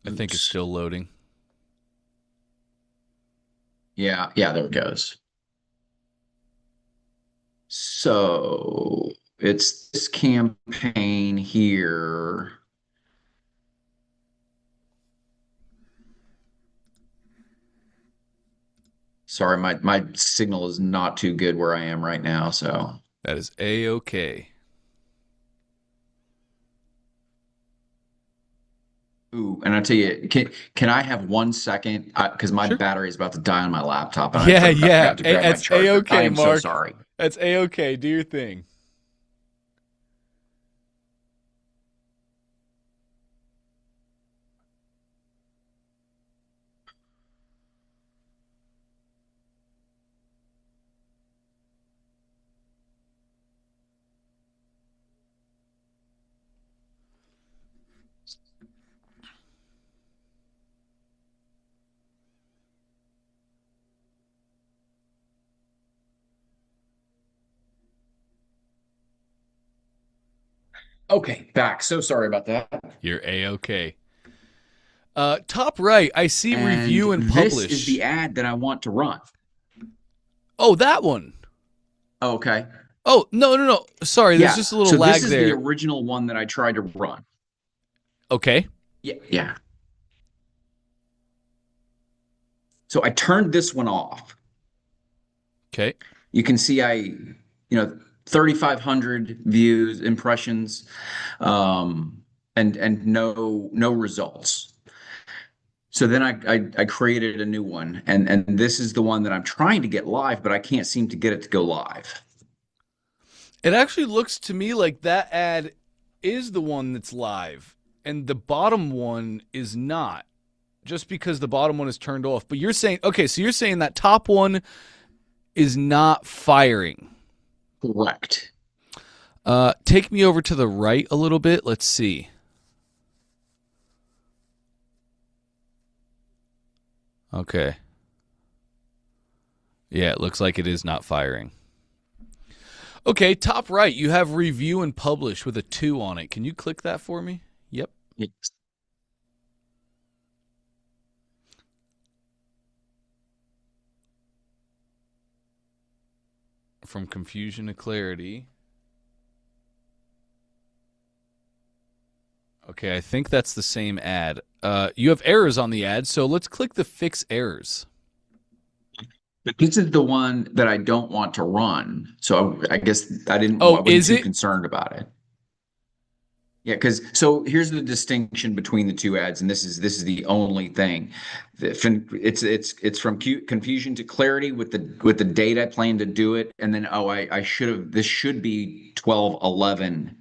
S1: I think it's
S4: Oops.
S1: still loading.
S4: Yeah, there it goes. So it's this campaign here. Sorry, my signal is not too good where I am right now. So,
S1: That is A-OK.
S4: ooh, and I tell you, can I have 1 second? Because my
S1: Sure.
S4: battery is about to die on my laptop, and
S1: Yeah,
S4: I
S1: yeah.
S4: forgot to grab my
S1: It's
S4: charger. I
S1: A-OK,
S4: am so
S1: Mark.
S4: sorry.
S1: That's A-OK. Do your thing.
S4: Okay, back. So sorry about that.
S1: You're A-OK. Top right, I see
S4: And
S1: review and
S4: this is
S1: publish.
S4: the ad that I want to run.
S1: Oh, that one.
S4: Okay.
S1: Oh, no. Sorry, there's
S4: Yeah.
S1: just a little
S4: So
S1: lag
S4: this is the
S1: there.
S4: original one that I tried to run.
S1: Okay.
S4: Yeah. So I turned this one off.
S1: Okay.
S4: You can see 3,500 views, impressions, and no results. So then I created a new one, and this is the one that I'm trying to get live, but I can't seem to get it to go live.
S1: It actually looks to me like that ad is the one that's live, and the bottom one is not, just because the bottom one is turned off. But you're saying, okay, so you're saying that top one is not firing.
S4: Correct.
S1: Take me over to the right a little bit. Let's see. Okay. Yeah, it looks like it is not firing. Okay, top right, you have review and publish with a 2 on it. Can you click that for me? Yep.
S4: Yes.
S1: From confusion to clarity. Okay, I think that's the same ad. You have errors on the ad, so let's click the fix errors.
S4: But this is the one that I don't want to run. So I guess I
S1: Oh,
S4: wasn't
S1: is
S4: too
S1: it?
S4: concerned about it. Yeah, so here's the distinction between the two ads, and this is the only thing. It's from confusion to clarity with the date I plan to do it, and then I should have, this should be 12/11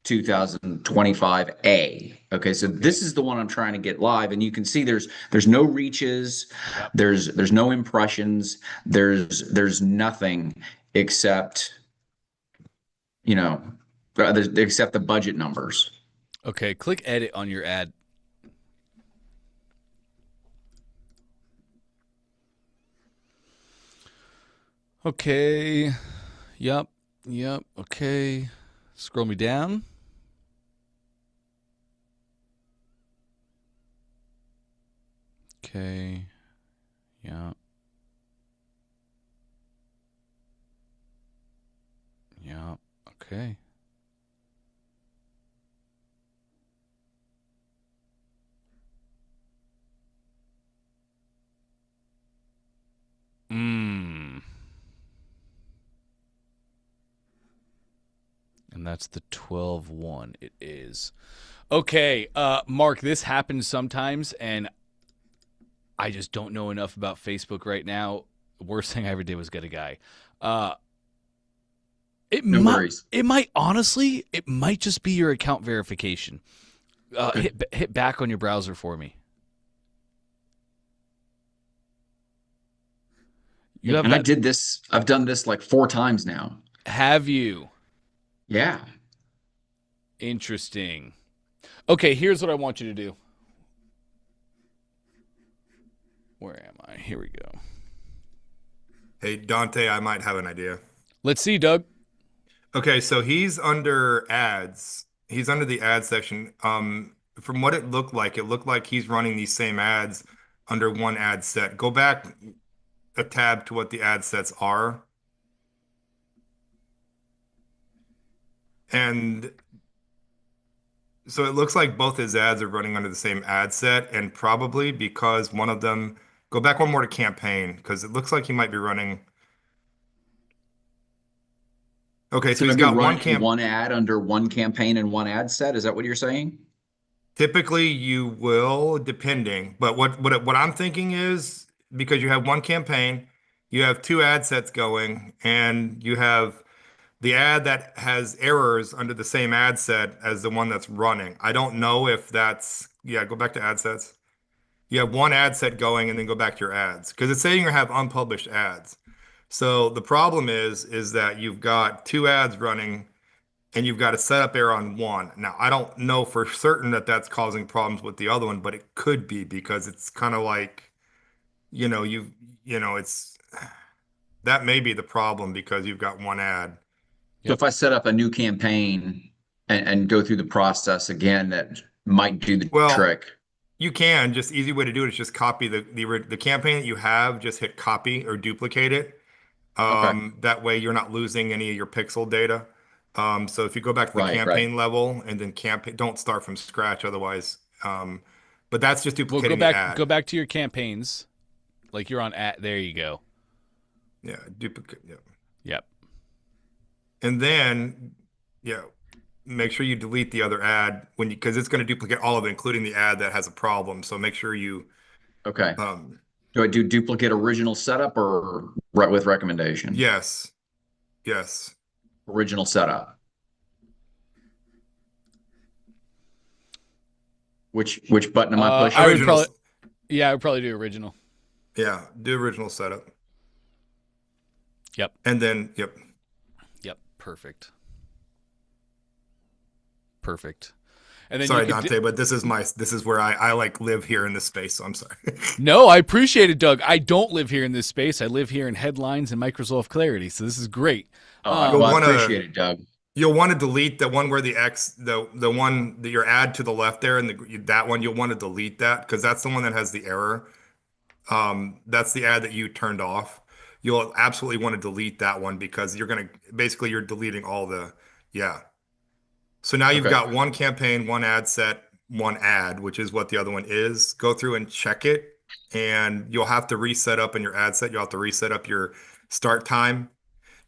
S4: 2025A. Okay, so this is the one I'm trying to get live, and you can see there's no reaches,
S1: Yep.
S4: there's no impressions, there's nothing except except the budget numbers.
S1: Okay, click edit on your ad. Okay. Yep. Okay. Scroll me down. Okay. Yeah. Yeah. Okay. And that's the 12-1. It is. Okay, Mark, this happens sometimes, and I just don't know enough about Facebook right now. The worst thing I ever did was get a guy.
S4: No worries.
S1: It might honestly, it might just be your account verification.
S4: Okay.
S1: Hit back on your browser for me. You have
S4: And
S1: that?
S4: I've done this like 4 times now.
S1: Have you?
S4: Yeah.
S1: Interesting. Okay, here's what I want you to do. Where am I? Here we go.
S2: Hey, Dante, I might have an idea.
S1: Let's see, Doug.
S2: Okay, so he's under ads. He's under the ad section. From what it looked like he's running these same ads under one ad set. Go back a tab to what the ad sets are. And so it looks like both his ads are running under the same ad set, and probably because one of them, go back one more to campaign, because it looks like he might be running. Okay, so
S4: Can I
S2: he's
S4: be
S2: got
S4: running one ad under one campaign and one ad set? Is that what you're saying?
S2: typically you will, depending, but what I'm thinking is because you have one campaign, you have two ad sets going, and you have the ad that has errors under the same ad set as the one that's running. I don't know if that's, yeah, go back to ad sets. You have one ad set going and then go back to your ads because it's saying you have unpublished ads. So the problem is that you've got two ads running and you've got a setup error on one. Now, I don't know for certain that that's causing problems with the other one, but it could be because it's kind of like, you know, it's that may be the problem because you've got one ad.
S4: So if I set up a new campaign and go through the process again, that might do the
S2: Well,
S4: trick.
S2: you can just easy way to do it is just copy the campaign that you have, just hit copy or duplicate it.
S4: Okay.
S2: That way you're not losing any of your pixel data. So if you go back to the
S4: Right, right.
S2: campaign level and then campaign, don't start from scratch otherwise. But that's just
S1: Well,
S2: duplicating the ad.
S1: go back to your campaigns. Like you're on ad. There you go.
S2: Yeah, duplicate. Yeah.
S1: Yep.
S2: And then, yeah, make sure you delete the other ad when you, because it's going to duplicate all of it, including the ad that has a problem. So make sure you,
S4: Okay.
S2: um,
S4: Do I do duplicate original setup or right with recommendation?
S2: yes, yes.
S4: Original setup. Which button am I pushing?
S1: I would
S2: Original.
S1: probably, I would probably do original.
S2: Yeah, do original setup.
S1: Yep.
S2: And then, yep.
S1: Yep. Perfect. Perfect. And then
S2: Sorry,
S1: you could
S2: Dante, but this is where I like live here in this space, so I'm sorry.
S1: No, I appreciate it, Doug. I don't live here in this space. I live here in headlines and Microsoft Clarity, so this is great.
S4: Well, I appreciate it, Doug.
S2: You'll want to delete the one where the X, the one that your ad to the left there, and that one you'll want to delete that because that's the one that has the error. That's the ad that you turned off. You'll absolutely want to delete that one because you're deleting all the, yeah. So now you've
S4: Okay.
S2: got one campaign, one ad set, one ad, which is what the other one is. Go through and check it, and you'll have to reset up in your ad set. You'll have to reset up your start time.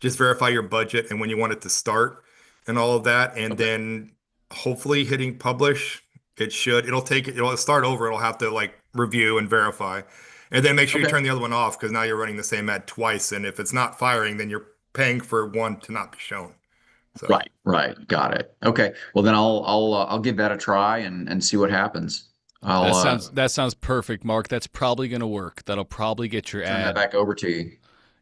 S2: Just verify your budget and when you want it to start and all of that. And
S4: Okay.
S2: then hopefully hitting publish, it'll start over. It'll have to like review and verify. And then make sure you
S4: Okay.
S2: turn the other one off because now you're running the same ad twice. And if it's not firing, then you're paying for one to not be shown. So.
S4: Right. Got it. Okay. Well, then I'll give that a try and see what happens.
S1: That sounds perfect, Mark. That's probably going to work. That'll probably get your
S4: turn that
S1: ad.
S4: back over to you.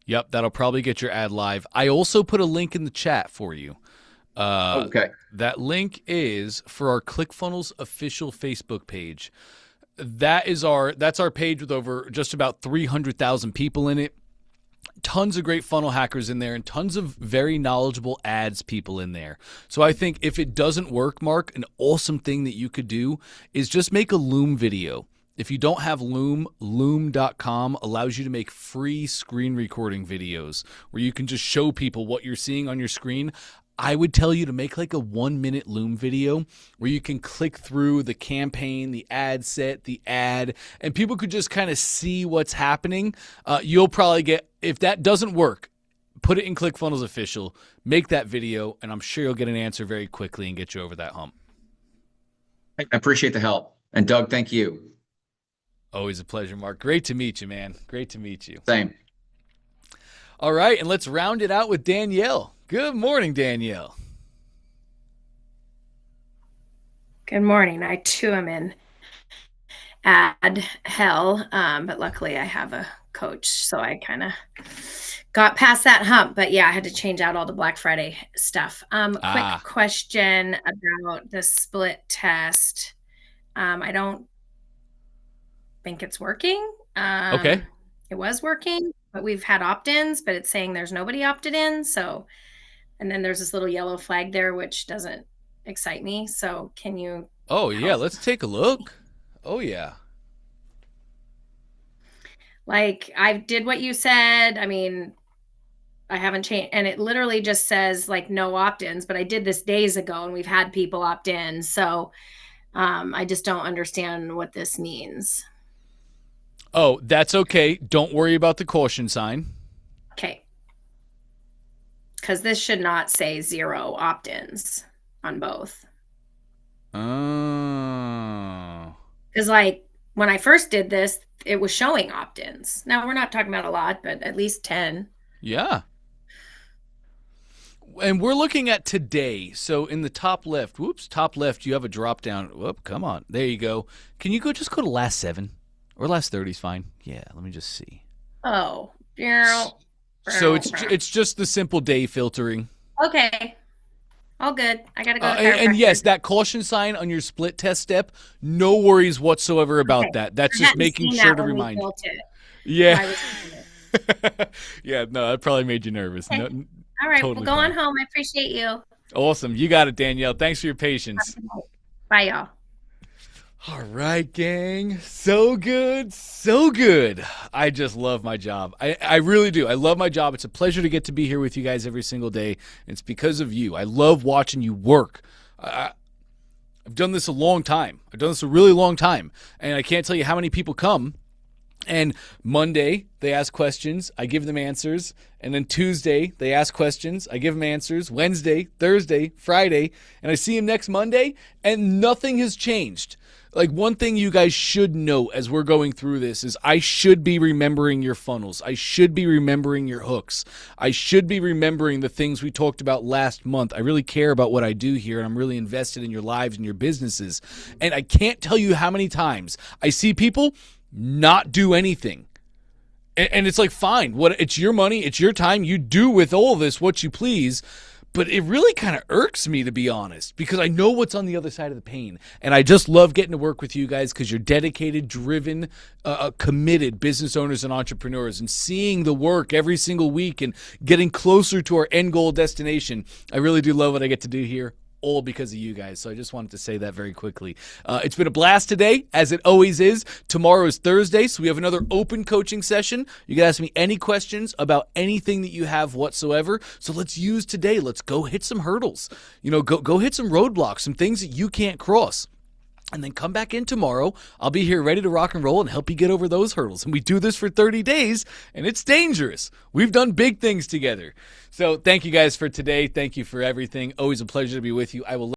S1: Yep, that'll probably get your ad live. I also put a link in the chat for you.
S4: Okay.
S1: That link is for our ClickFunnels official Facebook page. That's our page with over just about 300,000 people in it. tons of great funnel hackers in there and tons of very knowledgeable ads people in there. So I think if it doesn't work, Mark, an awesome thing that you could do is just make a Loom video. If you don't have Loom, loom.com allows you to make free screen recording videos where you can just show people what you're seeing on your screen. I would tell you to make like a 1-minute Loom video where you can click through the campaign, the ad set, the ad, and people could just kind of see what's happening. You'll probably get, if that doesn't work, put it in ClickFunnels Official, make that video, and I'm sure you'll get an answer very quickly and get you over that hump.
S4: I appreciate the help. And Doug, thank you.
S1: Always a pleasure, Mark. Great to meet you, man. Great to meet you.
S4: Same.
S1: All right, and let's round it out with Danielle. Good morning, Danielle.
S5: Good morning. I too am in ad hell, but luckily I have a coach, so I kind of got past that hump. But yeah, I had to change out all the Black Friday stuff. Quick question about the split test. I don't think it's working.
S1: Okay.
S5: It was working, but we've had opt-ins, but it's saying there's nobody opted in. So, and then there's this little yellow flag there, which doesn't excite me. So can you?
S1: Oh, yeah. Let's take a look. Oh, yeah.
S5: Like, I did what you said. I mean, I haven't changed. And it literally just says like no opt-ins, but I did this days ago and we've had people opt in. So I just don't understand what this means.
S1: Oh, that's okay. Don't worry about the caution sign.
S5: Okay. Because this should not say 0 opt-ins on both.
S1: Oh.
S5: Because like when I first did this, it was showing opt-ins. Now we're not talking about a lot, but at least 10.
S1: Yeah. And we're looking at today. So in the top left, top left, you have a drop down. Whoop, come on. There you go. Can you just go to last 7? Or last 30 is fine. Yeah, let me just see.
S5: Oh.
S1: So it's just the simple day filtering.
S5: Okay. All good. I got to go to
S1: and yes, that caution sign on your split test step, no worries whatsoever about that. That's just making sure to remind you. Yeah. Yeah, no, that probably made you nervous.
S5: Okay.
S1: No,
S5: all right,
S1: totally
S5: well, go
S1: fine.
S5: on home. I appreciate you.
S1: Awesome. You got it, Danielle. Thanks for your patience.
S5: Bye, y'all.
S1: All right, gang. So good. So good. I just love my job. I really do. I love my job. It's a pleasure to get to be here with you guys every single day. It's because of you. I love watching you work. I've done this a long time. I've done this a really long time. And I can't tell you how many people come. And Monday, they ask questions. I give them answers. And then Tuesday, they ask questions. I give them answers. Wednesday, Thursday, Friday. And I see them next Monday. And nothing has changed. Like, one thing you guys should know as we're going through this is I should be remembering your funnels. I should be remembering your hooks. I should be remembering the things we talked about last month. I really care about what I do here, and I'm really invested in your lives and your businesses. And I can't tell you how many times I see people not do anything. And it's like, fine, it's your money, it's your time. You do with all this what you please. But it really kind of irks me, to be honest, because I know what's on the other side of the pain. And I just love getting to work with you guys because you're dedicated, driven, committed business owners and entrepreneurs, and seeing the work every single week and getting closer to our end goal destination. I really do love what I get to do here, all because of you guys. So I just wanted to say that very quickly. It's been a blast today, as it always is. Tomorrow is Thursday, so we have another open coaching session. You can ask me any questions about anything that you have whatsoever. So let's use today. Let's go hit some hurdles. Go hit some roadblocks, some things that you can't cross. And then come back in tomorrow. I'll be here ready to rock and roll and help you get over those hurdles. And we do this for 30 days, and it's dangerous. We've done big things together. So thank you guys for today. Thank you for everything. Always a pleasure to be with you. I will